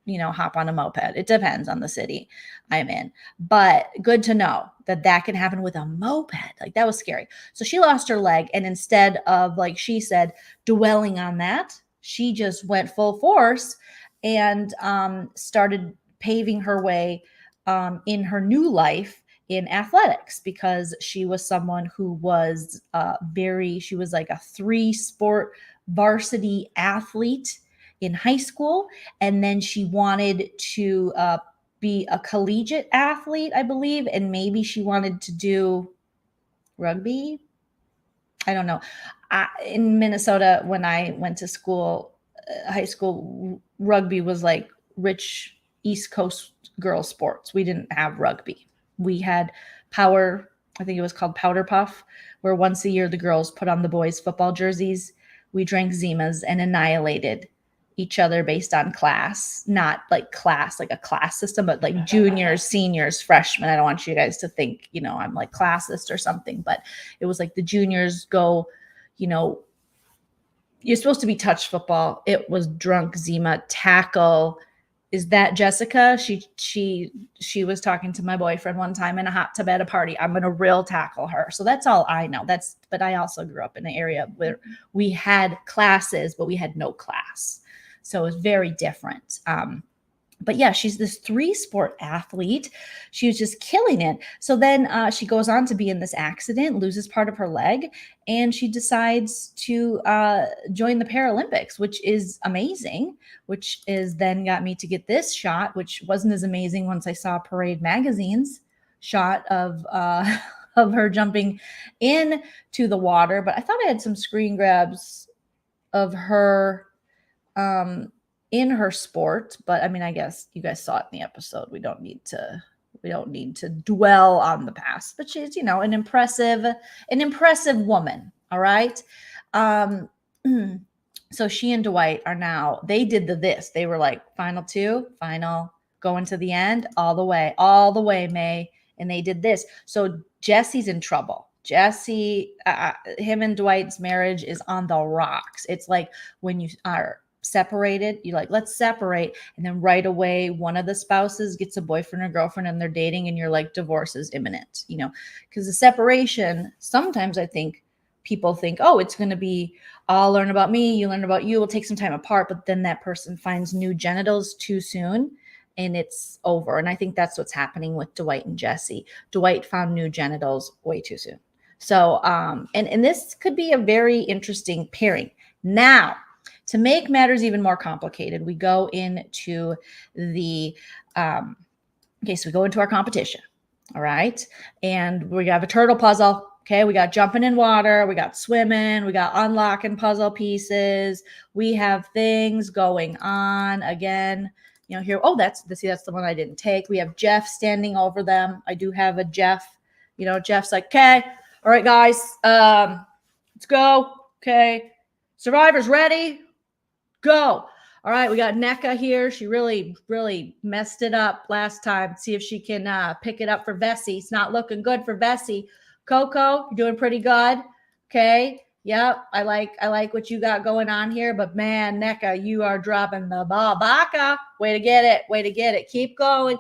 hop on a moped. It depends on the city I'm in. But good to know that can happen with a moped. Like, that was scary. So she lost her leg. And instead of, like she said, dwelling on that, she just went full force and started paving her way in her new life in athletics, because she was someone who was she was like a 3-sport varsity athlete in high school. And then she wanted to be a collegiate athlete, I believe. And maybe she wanted to do rugby. I don't know. In Minnesota, when I went to school, high school, rugby was like rich East Coast girl sports. We didn't have rugby. We had power, I think it was called Powder Puff, where once a year the girls put on the boys' football jerseys. We drank Zimas and annihilated each other based on class, not like class, like a class system, but like juniors, seniors, freshmen. I don't want you guys to think, I'm like classist or something, but it was like the juniors go, you're supposed to be touch football. It was drunk Zima, tackle. Is that Jessica? She was talking to my boyfriend one time in a hot tub at a party. I'm going to real tackle her. So that's all I know. But I also grew up in an area where we had classes, but we had no class. So it was very different. But yeah, she's this 3-sport athlete. She was just killing it. So then she goes on to be in this accident, loses part of her leg, and she decides to join the Paralympics, which is amazing, which is then got me to get this shot, which wasn't as amazing once I saw Parade Magazine's shot of of her jumping into the water. But I thought I had some screen grabs of her in her sport, but I mean, I guess you guys saw it in the episode. We don't need to dwell on the past, but she's, an impressive woman. All right. So she and Dwight are now, they did this. They were like final going to the end, all the way, May. And they did this. So Jesse's in trouble. Jesse, him and Dwight's marriage is on the rocks. It's like when you are separated, you're like, let's separate, and then right away one of the spouses gets a boyfriend or girlfriend and they're dating, and you're like, divorce is imminent, because the separation, sometimes I think people think, oh, it's going to be, I'll learn about me, you learn about you, we'll take some time apart, but then that person finds new genitals too soon and it's over. And I think that's what's happening with Dwight and Jesse. Dwight found new genitals way too soon. So and this could be a very interesting pairing. Now, to make matters even more complicated, we go into the, so we go into our competition, all right? And we have a turtle puzzle, okay? We got jumping in water, we got swimming, we got unlocking puzzle pieces, we have things going on again, here, that's the one I didn't take. We have Jeff standing over them. I do have a Jeff, Jeff's like, okay, all right, guys, let's go, okay? Survivors ready? Go. All right, we got NECA here. She really, really messed it up last time. See if she can pick it up for Vesi. It's not looking good for Vesi. Coco, you're doing pretty good. Okay. Yep. I like what you got going on here, but man, NECA, you are dropping the ball. Baka, way to get it. Keep going.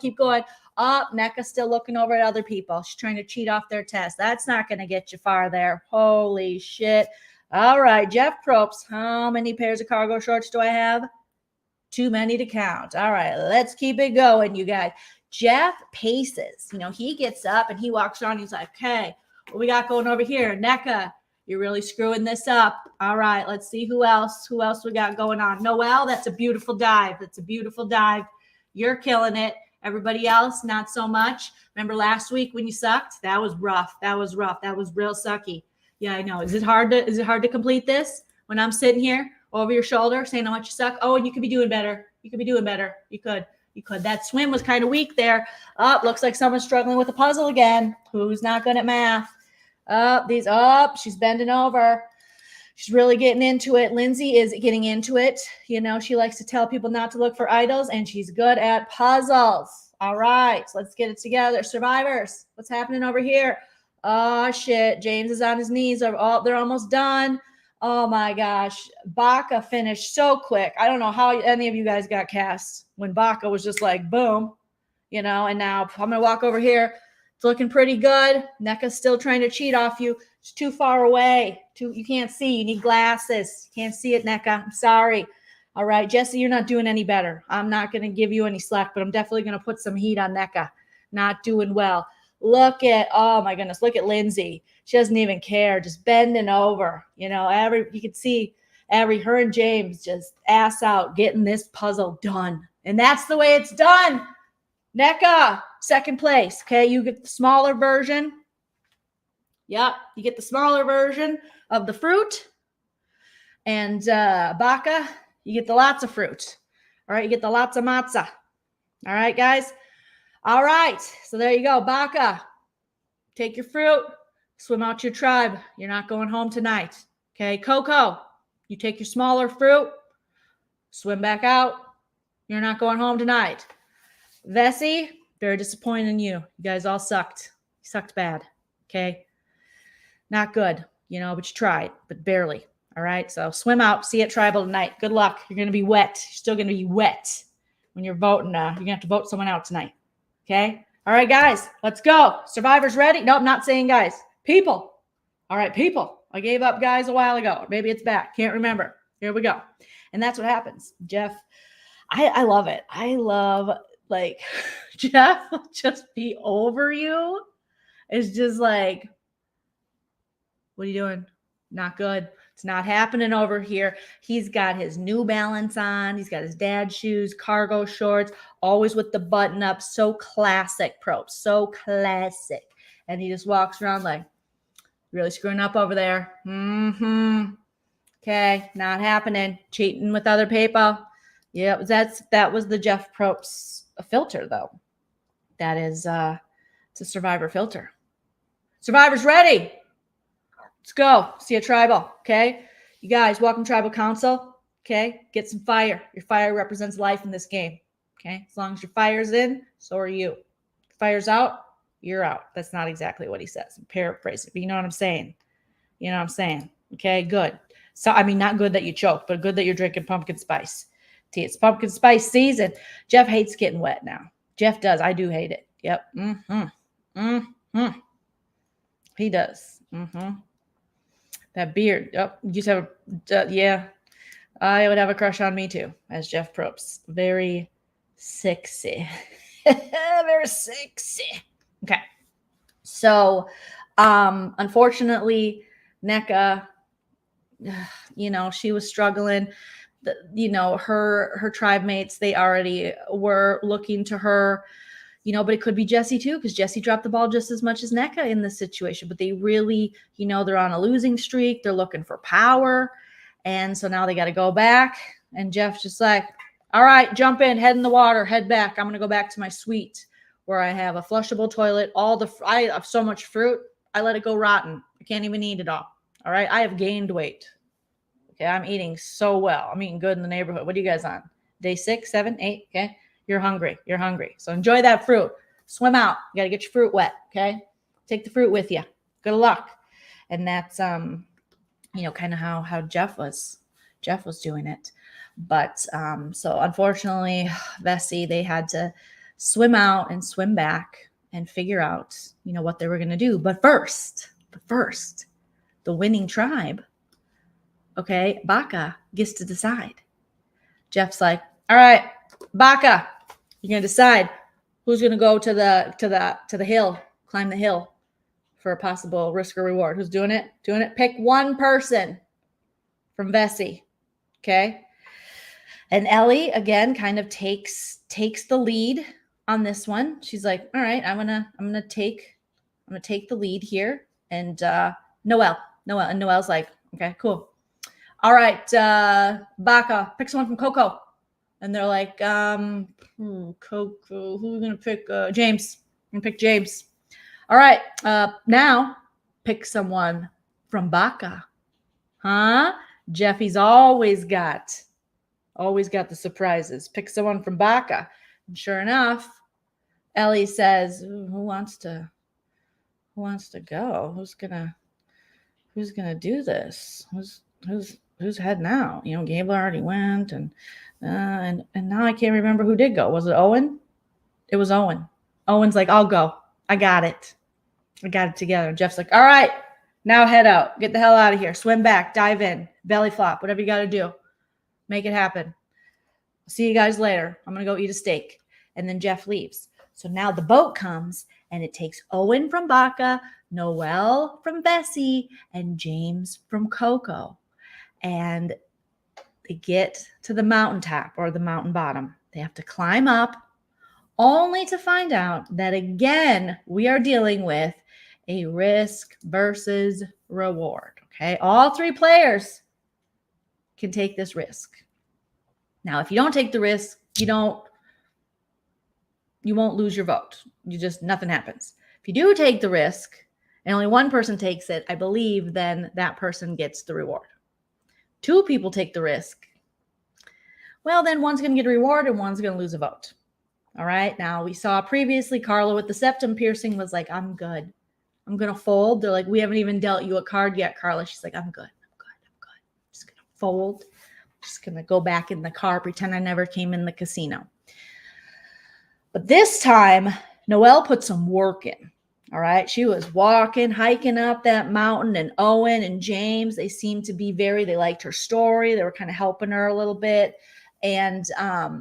Up, NECA's still looking over at other people. She's trying to cheat off their test. That's not going to get you far there. Holy shit. All right, Jeff Probst, how many pairs of cargo shorts do I have? Too many to count. All right, let's keep it going, you guys. Jeff paces. He gets up and he walks around. He's like, okay, what we got going over here? NECA, you're really screwing this up. All right, let's see who else we got going on. Noelle, that's a beautiful dive. You're killing it. Everybody else, not so much. Remember last week when you sucked? That was rough. That was real sucky. Yeah, I know. Is it hard to complete this when I'm sitting here over your shoulder saying how much you suck? Oh, and you could be doing better. You could. That swim was kind of weak there. Oh, looks like someone's struggling with a puzzle again. Who's not good at math? She's bending over. She's really getting into it. Lindsay is getting into it. She likes to tell people not to look for idols, and she's good at puzzles. All right, let's get it together. Survivors, what's happening over here? Oh, shit. James is on his knees. They're almost done. Oh, my gosh. Baka finished so quick. I don't know how any of you guys got cast when Baka was just like, boom, and now I'm going to walk over here. It's looking pretty good. NECA's still trying to cheat off you. It's too far away. You can't see. You need glasses. You can't see it, NECA. I'm sorry. All right, Jesse, you're not doing any better. I'm not going to give you any slack, but I'm definitely going to put some heat on NECA. Not doing well. Oh my goodness, look at Lindsay. She doesn't even care, just bending over. You could see her and James just ass out getting this puzzle done. And that's the way it's done. NECA, second place. Okay, you get the smaller version. Yep, you get the smaller version of the fruit. And Baka, you get the lots of fruit. All right, you get the lots of matzah. All right, guys. All right, so there you go. Baka, take your fruit, swim out to your tribe. You're not going home tonight. Okay, Coco, you take your smaller fruit, swim back out. You're not going home tonight. Vesi, very disappointed in you. You guys all sucked. You sucked bad. Okay, not good, but you tried, but barely. All right, so swim out. See you at tribal tonight. Good luck. You're going to be wet. You're still going to be wet when you're voting. You're going to have to vote someone out tonight. Okay. All right, guys, let's go. Survivors ready? No, I'm not saying guys. People. All right, people. I gave up guys a while ago. Or maybe it's back. Can't remember. Here we go. And that's what happens. Jeff, I love it. I love like Jeff will just be over you. It's just like, what are you doing? Not good. It's not happening over here. He's got his New Balance on. He's got his dad's shoes, cargo shorts, always with the button up. So classic, Pro. So classic. And he just walks around like, really screwing up over there. Okay, not happening. Cheating with other people. Yeah, that was the Jeff Probst filter, though. That is it's a Survivor filter. Survivor's ready. Let's go. See a tribal. Okay. You guys, welcome Tribal Council. Okay. Get some fire. Your fire represents life in this game. Okay. As long as your fire's in, so are you. If fire's out, you're out. That's not exactly what he says. I'm paraphrasing, but you know what I'm saying. You know what I'm saying? Okay. Good. So, I mean, not good that you choke, but good that you're drinking pumpkin spice tea. It's pumpkin spice season. Jeff hates getting wet now. Jeff does. I do hate it. Yep. He does. That beard. Oh, you just have yeah. I would have a crush on me too, as Jeff Probst. Very sexy. Very sexy. Okay. So, unfortunately, NECA, she was struggling. Her tribe mates, they already were looking to her, but it could be Jesse too, because Jesse dropped the ball just as much as NECA in this situation. But they really, they're on a losing streak. They're looking for power. And so now they got to go back. And Jeff's just like, all right, jump in, head in the water, head back. I'm going to go back to my suite where I have a flushable toilet. I have so much fruit. I let it go rotten. I can't even eat it all. All right. I have gained weight. Okay. I'm eating so well. I'm eating good in the neighborhood. What are you guys on? Day 6, 7, 8. Okay. You're hungry. You're hungry. So enjoy that fruit. Swim out. You got to get your fruit wet. Okay. Take the fruit with you. Good luck. And that's, kind of how Jeff was doing it. But, so unfortunately, Vesi, they had to swim out and swim back and figure out, what they were going to do. But first, the winning tribe, okay, Baka gets to decide. Jeff's like, all right, Baka, you're going to decide who's going to go to the hill, climb the hill for a possible risk or reward. Who's doing it? Pick one person from Vesi. Okay. And Ellie, again, kind of takes the lead on this one. She's like, all right, I'm gonna take the lead here. And Noelle. And Noelle's like, okay, cool. All right, Baka, pick someone from Coco. And they're like, Coco, who are we going to pick? James. I'm going to pick James. All right, now pick someone from Baka. Huh? Jeffy's always got the surprises. Pick someone from Baka. And sure enough, Ellie says, who wants to go? Who's gonna do this? Who's heading out? Gable already went, and now I can't remember who did go. Was it Owen? It was Owen. Owen's like, I'll go. I got it together. And Jeff's like, all right, now head out. Get the hell out of here. Swim back, dive in, belly flop, whatever you got to do. Make it happen. See you guys later. I'm going to go eat a steak. And then Jeff leaves. So now the boat comes and it takes Owen from Baka, Noelle from Vesi, and James from Coco. And they get to the mountaintop or the mountain bottom. They have to climb up only to find out that, again, we are dealing with a risk versus reward. Okay. All 3 players can take this risk. Now, if you don't take the risk, you won't lose your vote. Nothing happens. If you do take the risk and only one person takes it, I believe then that person gets the reward. 2 people take the risk. Well, then one's going to get a reward and one's going to lose a vote. All right. Now we saw previously Carla with the septum piercing was like, I'm good. I'm going to fold. They're like, we haven't even dealt you a card yet, Carla. She's like, I'm good. I'm just going to fold. Just going to go back in the car, pretend I never came in the casino. But this time, Noelle put some work in. All right. She was hiking up that mountain, and Owen and James, they seemed to be they liked her story. They were kind of helping her a little bit. And,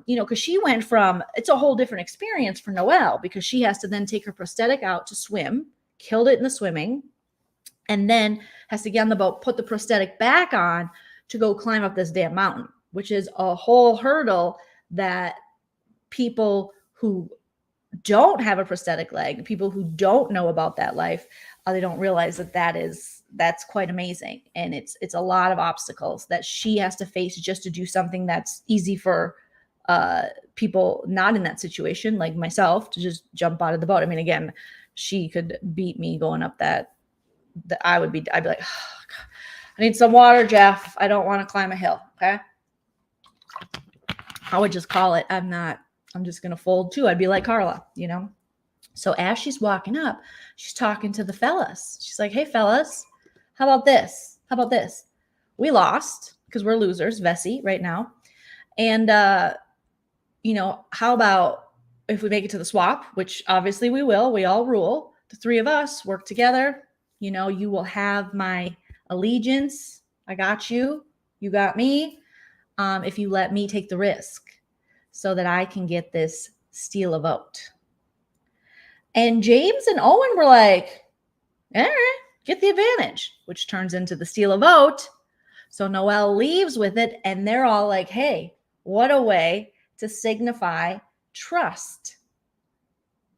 because she went from, it's a whole different experience for Noelle because she has to then take her prosthetic out to swim, killed it in the swimming, and then has to get on the boat, put the prosthetic back on to go climb up this damn mountain, which is a whole hurdle that people who don't have a prosthetic leg, people who don't know about that life, they don't realize that's quite amazing. And it's a lot of obstacles that she has to face just to do something that's easy for people not in that situation, like myself, to just jump out of the boat. I mean, again, she could beat me going up that I'd be like, oh, God, I need some water, Jeff. I don't want to climb a hill. Okay. I would just call it. I'm just going to fold too. I'd be like Carla, So as she's walking up, she's talking to the fellas. She's like, hey, fellas, how about this? How about this? We lost because we're losers, Vesi, right now. And, how about if we make it to the swap, which obviously we will. We all rule. The three of us work together. You will have my allegiance. I got you. You got me. If you let me take the risk so that I can get this steal a vote. And James and Owen were like, all right, get the advantage, which turns into the steal a vote. So Noelle leaves with it, and they're all like, hey, what a way to signify trust.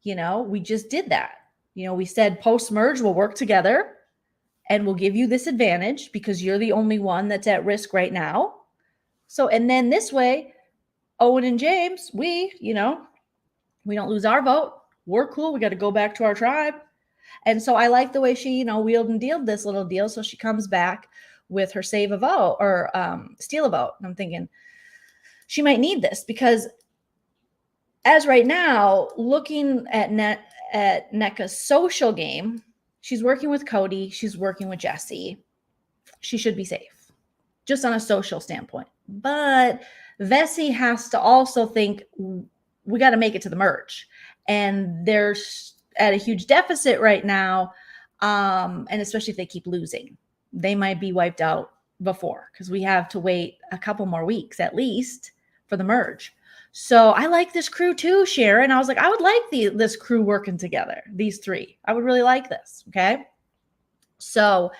We just did that. We said post-merge we'll work together and we'll give you this advantage because you're the only one that's at risk right now. So, and then this way, Owen and James, we don't lose our vote. We're cool. We got to go back to our tribe. And so I like the way she, wheeled and dealed this little deal. So she comes back with her save a vote or steal a vote. And I'm thinking she might need this because as right now, looking at NECA's social game, she's working with Cody. She's working with Jesse. She should be safe just on a social standpoint. But Vesi has to also think we got to make it to the merge. And they're at a huge deficit right now. And especially if they keep losing, they might be wiped out before because we have to wait a couple more weeks at least for the merge. So I like this crew too, Sharon. I was like, I would like this crew working together, these three. I would really like this. Okay. So,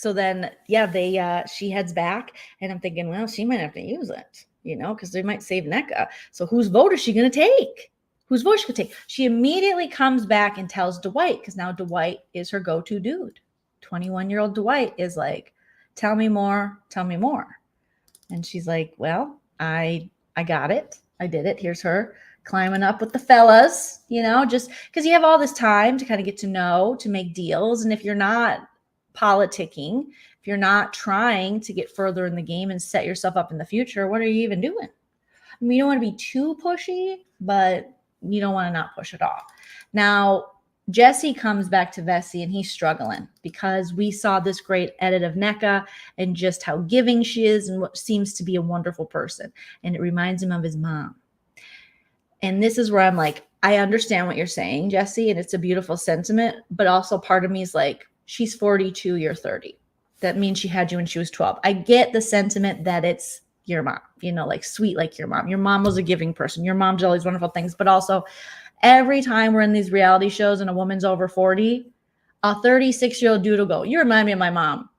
then, she heads back and I'm thinking, well, she might have to use it, because they might save NECA. So whose vote is she going to take? Whose vote she could take? She immediately comes back and tells Dwight, because now Dwight is her go-to dude. 21-year-old Dwight is like, tell me more. And she's like, well, I got it. I did it. Here's her climbing up with the fellas, just because you have all this time to kind of get to know, to make deals. And if you're not politicking, if you're not trying to get further in the game and set yourself up in the future, what are you even doing? I mean, you don't want to be too pushy, but you don't want to not push at all. Now, Jesse comes back to Vesi and he's struggling because we saw this great edit of NECA and just how giving she is and what seems to be a wonderful person. And it reminds him of his mom. And this is where I'm like, I understand what you're saying, Jesse, and it's a beautiful sentiment, but also part of me is like, she's 42, you're 30. That means she had you when she was 12. I get the sentiment that it's your mom, like sweet like your mom. Your mom was a giving person. Your mom did all these wonderful things, but also every time we're in these reality shows and a woman's over 40, a 36-year-old dude will go, you remind me of my mom.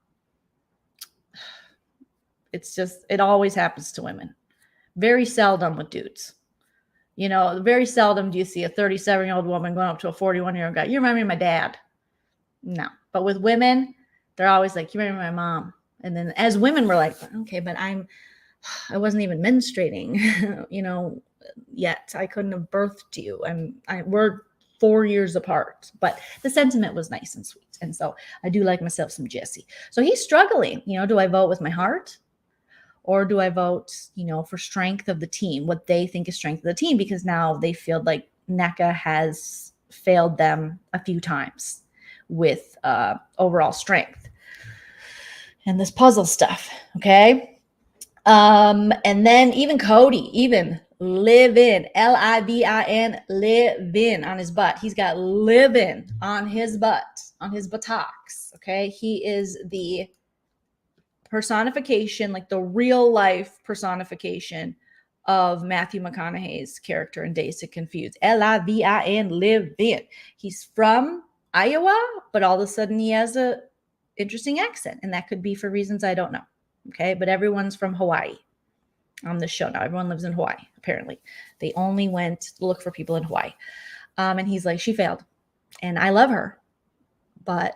It's just, it always happens to women. Very seldom with dudes. Very seldom do you see a 37-year-old woman going up to a 41-year-old guy. You remind me of my dad. No. But with women, they're always like, you remind me of my mom. And then as women, we're like, okay, but I wasn't even menstruating, yet. I couldn't have birthed you. We're 4 years apart, but the sentiment was nice and sweet. And so I do like myself some Jesse. So he's struggling, do I vote with my heart or do I vote, for strength of the team, what they think is strength of the team? Because now they feel like NECA has failed them a few times with overall strength and this puzzle stuff. Okay. And then even Cody, living, L-I-V-I-N, living on his butt. He's got living on his butt, on his buttocks. Okay. He is the personification, like the real life personification of Matthew McConaughey's character in Dazed and Confused. Livin, live in. He's from Iowa, but all of a sudden he has a interesting accent, and that could be for reasons I don't know. Okay, but everyone's from Hawaii on this show now. Everyone lives in Hawaii, apparently. They only went to look for people in Hawaii. And he's like, she failed. And I love her, but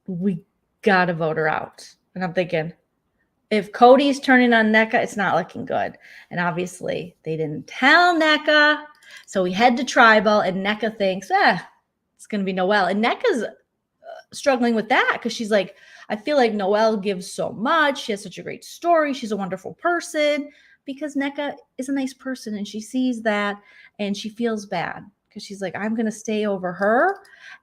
we got to vote her out. And I'm thinking, if Cody's turning on NECA, it's not looking good. And obviously, they didn't tell NECA. So we head to Tribal, and NECA thinks, it's going to be Noelle. And NECA's struggling with that because she's like, I feel like Noelle gives so much. She has such a great story. She's a wonderful person, because NECA is a nice person, and she sees that, and she feels bad because she's like, I'm going to stay over her.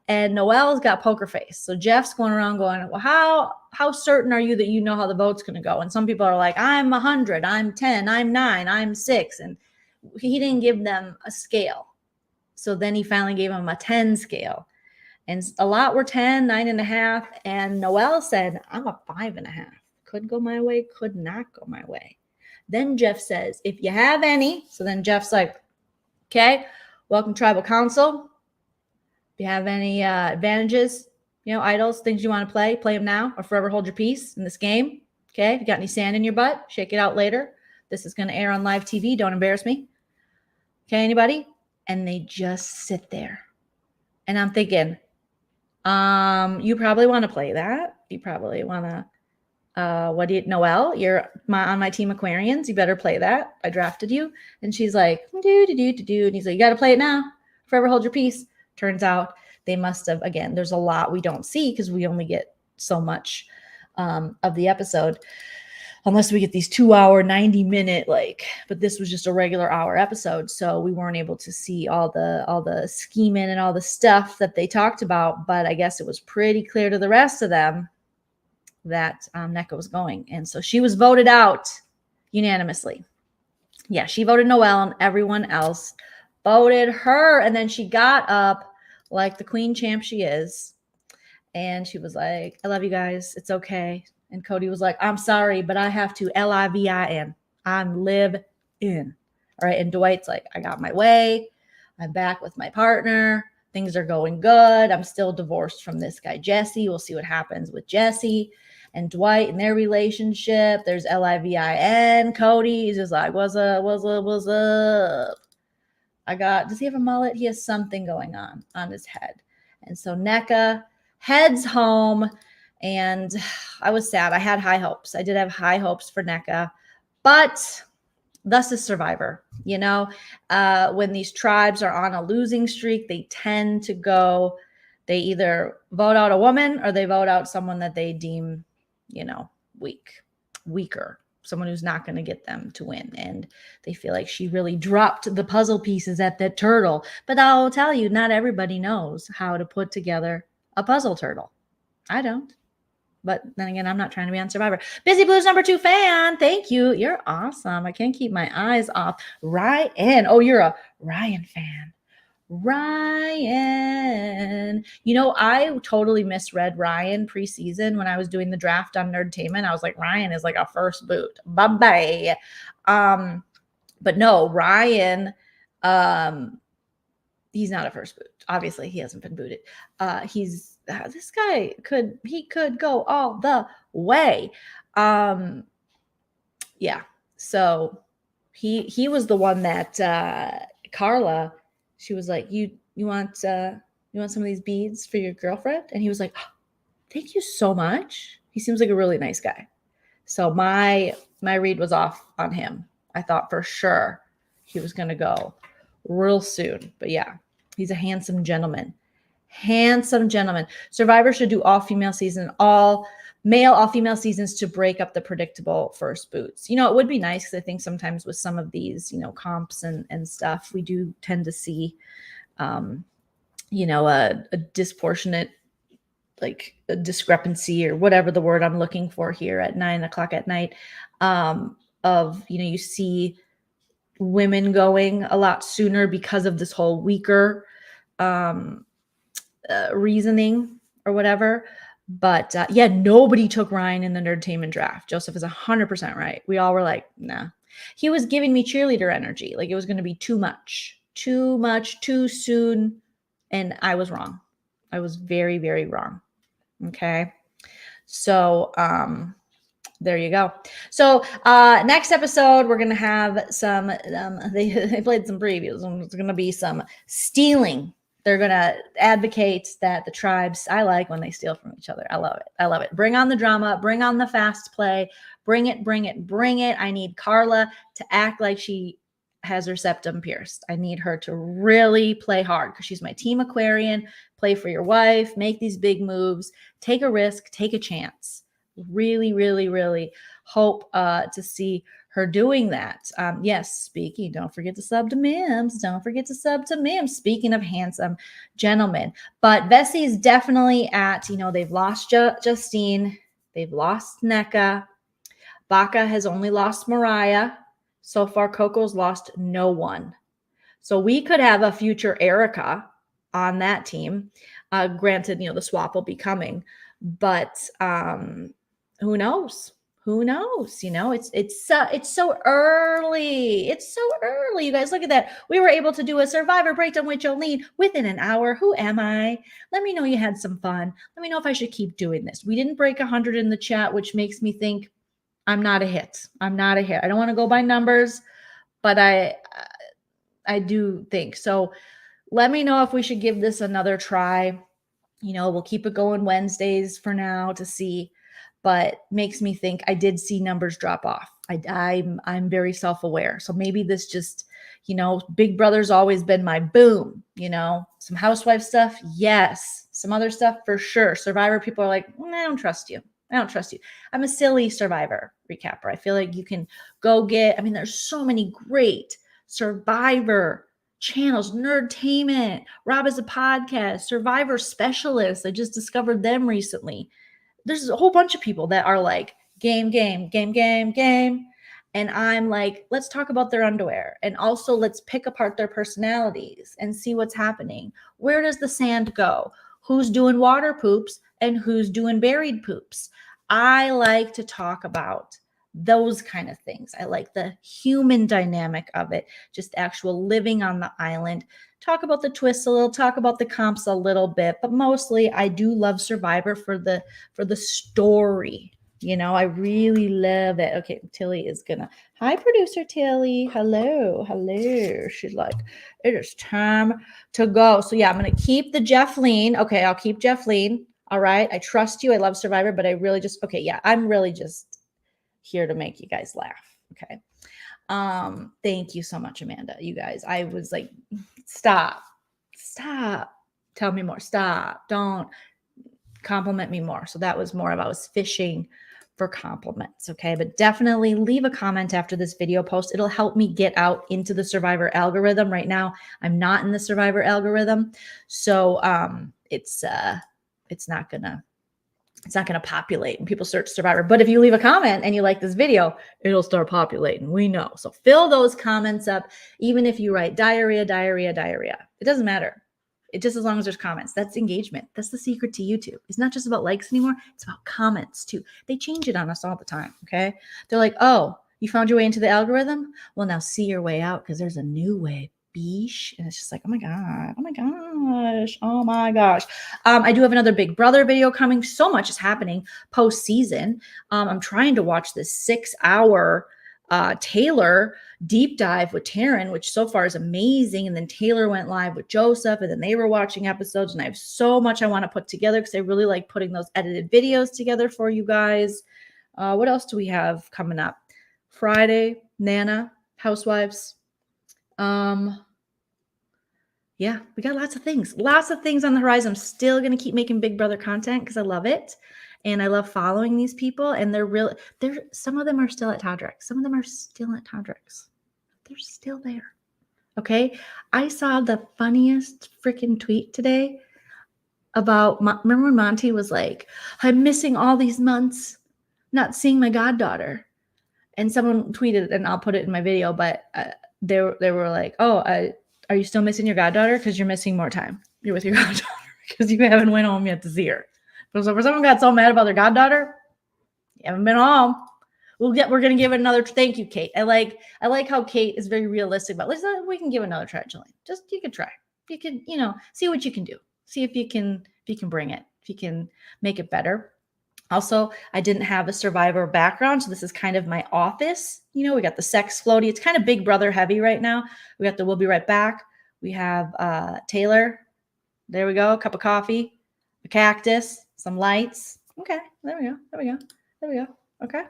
And Noelle's got poker face. So Jeff's going around going, well, how certain are you that you know how the vote's going to go? And some people are like, I'm 100, I'm 10, I'm 9, I'm 6. And he didn't give them a scale. So then he finally gave them a 10 scale. And a lot were 10, 9.5. And Noelle said, I'm a 5.5. Could go my way, could not go my way. Then Jeff says, if you have any. So then Jeff's like, okay, welcome Tribal Council. If you have any advantages, idols, things you want to play them now, or forever hold your peace in this game. Okay, if you got any sand in your butt, shake it out later. This is going to air on live TV. Don't embarrass me. Okay, anybody? And they just sit there. And I'm thinking, you probably want to play that. You probably want to, Noelle, you're on my team Aquarians. You better play that. I drafted you. And she's like, do. And he's like, you got to play it now. Forever hold your peace. Turns out they must have, again, there's a lot we don't see because we only get so much of the episode, unless we get these 2-hour, 90-minute, but this was just a regular hour episode. So we weren't able to see all the scheming and all the stuff that they talked about. But I guess it was pretty clear to the rest of them that NECA was going. And so she was voted out unanimously. Yeah, she voted Noelle, and everyone else voted her. And then she got up like the queen champ she is. And she was like, I love you guys. It's okay. And Cody was like, I'm sorry, but I have to LIVIN. I'm live in. All right. And Dwight's like, I got my way. I'm back with my partner. Things are going good. I'm still divorced from this guy, Jesse. We'll see what happens with Jesse and Dwight and their relationship. There's LIVIN. Cody is just like, what's up? Does he have a mullet? He has something going on his head. And so NECA heads home, and I was sad. I had high hopes. I did have high hopes for NECA, but thus is Survivor. When these tribes are on a losing streak, they tend to they either vote out a woman or they vote out someone that they deem, weaker. Someone who's not going to get them to win. And they feel like she really dropped the puzzle pieces at that turtle. But I'll tell you, not everybody knows how to put together a puzzle turtle. I don't. But then again, I'm not trying to be on Survivor. Busy Blues #2 fan. Thank you. You're awesome. I can't keep my eyes off Ryan. Oh, you're a Ryan fan. Ryan. I totally misread Ryan preseason when I was doing the draft on Nerdtainment. I was like, Ryan is like a first boot. Bye-bye. But no, Ryan, he's not a first boot. Obviously, he hasn't been booted. This guy could go all the way. Yeah. So he was the one that Carla, she was like, you want some of these beads for your girlfriend? And he was like, oh, thank you so much. He seems like a really nice guy. So my read was off on him. I thought for sure he was going to go real soon. But yeah, he's a handsome gentleman. Survivor should do all female season, all female seasons to break up the predictable first boots. It would be nice because I think sometimes with some of these, comps and stuff, we do tend to see, a disproportionate, like a discrepancy or whatever the word I'm looking for here at 9:00 at night, of, you see women going a lot sooner because of this whole weaker, reasoning or whatever. But yeah, nobody took Ryan in the Nerdtainment draft. Joseph is 100% right. We all were like, nah. He was giving me cheerleader energy. Like it was going to be too much, too soon. And I was wrong. I was very, very wrong. Okay. So, there you go. So next episode, we're going to have some, they played some previews. There's going to be some stealing. They're going to advocate that the tribes, I like when they steal from each other. I love it. I love it. Bring on the drama. Bring on the fast play. Bring it, bring it, bring it. I need Carla to act like she has her septum pierced. I need her to really play hard because she's my team Aquarian. Play for your wife. Make these big moves. Take a risk. Take a chance. Really, really, really hope to see her doing that. Yes, speaking, don't forget to sub to Mims. Don't forget to sub to Mims. Speaking of handsome gentlemen. But Vesi is definitely at, they've lost Justine. They've lost NECA. Baka has only lost Mariah. So far, Coco's lost no one. So we could have a future Erica on that team. Granted, the swap will be coming. But who knows? Who knows? It's so early. It's so early. You guys, look at that. We were able to do a Survivor breakdown with Joleen within an hour. Who am I? Let me know you had some fun. Let me know if I should keep doing this. We didn't break 100 in the chat, which makes me think I'm not a hit. I'm not a hit. I don't want to go by numbers, but I do think so. Let me know if we should give this another try. We'll keep it going Wednesdays for now to see, but makes me think I did see numbers drop off. I'm very self-aware. So maybe this just, Big Brother's always been my boom, some housewife stuff. Yes. Some other stuff for sure. Survivor people are like, I don't trust you. I don't trust you. I'm a silly Survivor recapper. I feel like you can go there's so many great Survivor channels, Nerdtainment, Rob is a podcast, Survivor specialists. I just discovered them recently. There's a whole bunch of people that are like game. And I'm like, let's talk about their underwear. And also let's pick apart their personalities and see what's happening. Where does the sand go? Who's doing water poops and who's doing buried poops? I like to talk about those kind of things. I like the human dynamic of it, just actual living on the island. Talk about the twists a little, talk about the comps a little bit, but mostly I do love Survivor for the story. I really love it. Okay, Tilly is gonna. Hi, producer Tilly. Hello. She's like, it is time to go. So yeah, I'm gonna keep the Jeffleen. Okay, I'll keep Jeffleen. All right, I trust you. I love Survivor, but I really just I'm really just here to make you guys laugh. Okay. Thank you so much, Amanda. You guys, I was like, stop. Tell me more. Stop. Don't compliment me more. So that was more of, I was fishing for compliments. Okay. But definitely leave a comment after this video post. It'll help me get out into the Survivor algorithm. Right now, I'm not in the Survivor algorithm. So, it's not gonna populate when people search Survivor. But if you leave a comment and you like this video, it'll start populating. We know. So fill those comments up. Even if you write diarrhea, it doesn't matter. It just, as long as there's comments, that's engagement. That's the secret to YouTube. It's not just about likes anymore. It's about comments too. They change it on us all the time. Okay. They're like, oh, you found your way into the algorithm? Well, now see your way out, because there's a new way. Beesh. And it's just like, oh my gosh. I do have another Big Brother video coming. So much is happening post-season. I'm trying to watch this 6-hour Taylor deep dive with Taryn, which so far is amazing. And then Taylor went live with Joseph, and then they were watching episodes. And I have so much I want to put together, because I really like putting those edited videos together for you guys. What else do we have coming up? Friday, Nana, Housewives. Yeah, we got lots of things on the horizon. I'm still going to keep making Big Brother content because I love it. And I love following these people. And some of them are still at Todrick's. Some of them are still at Todrick's. They're still there. Okay. I saw the funniest freaking tweet today about, remember when Monty was like, I'm missing all these months not seeing my goddaughter. And someone tweeted, and I'll put it in my video, but they were like, oh, are you still missing your goddaughter? Because you're missing more time. You're with your goddaughter because you haven't went home yet to see her. So for someone who got so mad about their goddaughter, you haven't been home. We're gonna give it another. Thank you, Kate. I like how Kate is very realistic about. Listen, we can give another try, Joleen. Just you can try. You can see what you can do. See if you can bring it. If you can make it better. Also, I didn't have a survivor background, so this is kind of my office. We got the sex floaty. It's kind of Big Brother heavy right now. We got the We'll Be Right Back. We have Taylor. There we go. A cup of coffee, a cactus, some lights. Okay, there we go. Okay.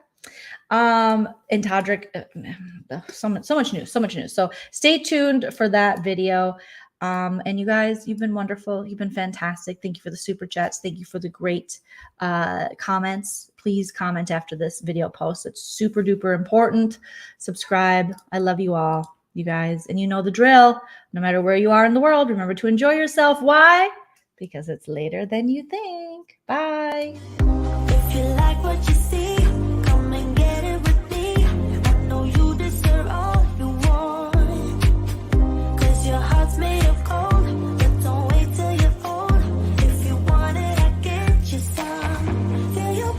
And Todrick, so much news. So stay tuned for that video. And you guys, you've been wonderful. You've been fantastic. Thank you for the super chats. Thank you for the great comments. Please comment after this video post. It's super duper important. Subscribe. I love you all, you guys. And you know the drill. No matter where you are in the world, remember to enjoy yourself. Why? Because it's later than you think. Bye. If you like what you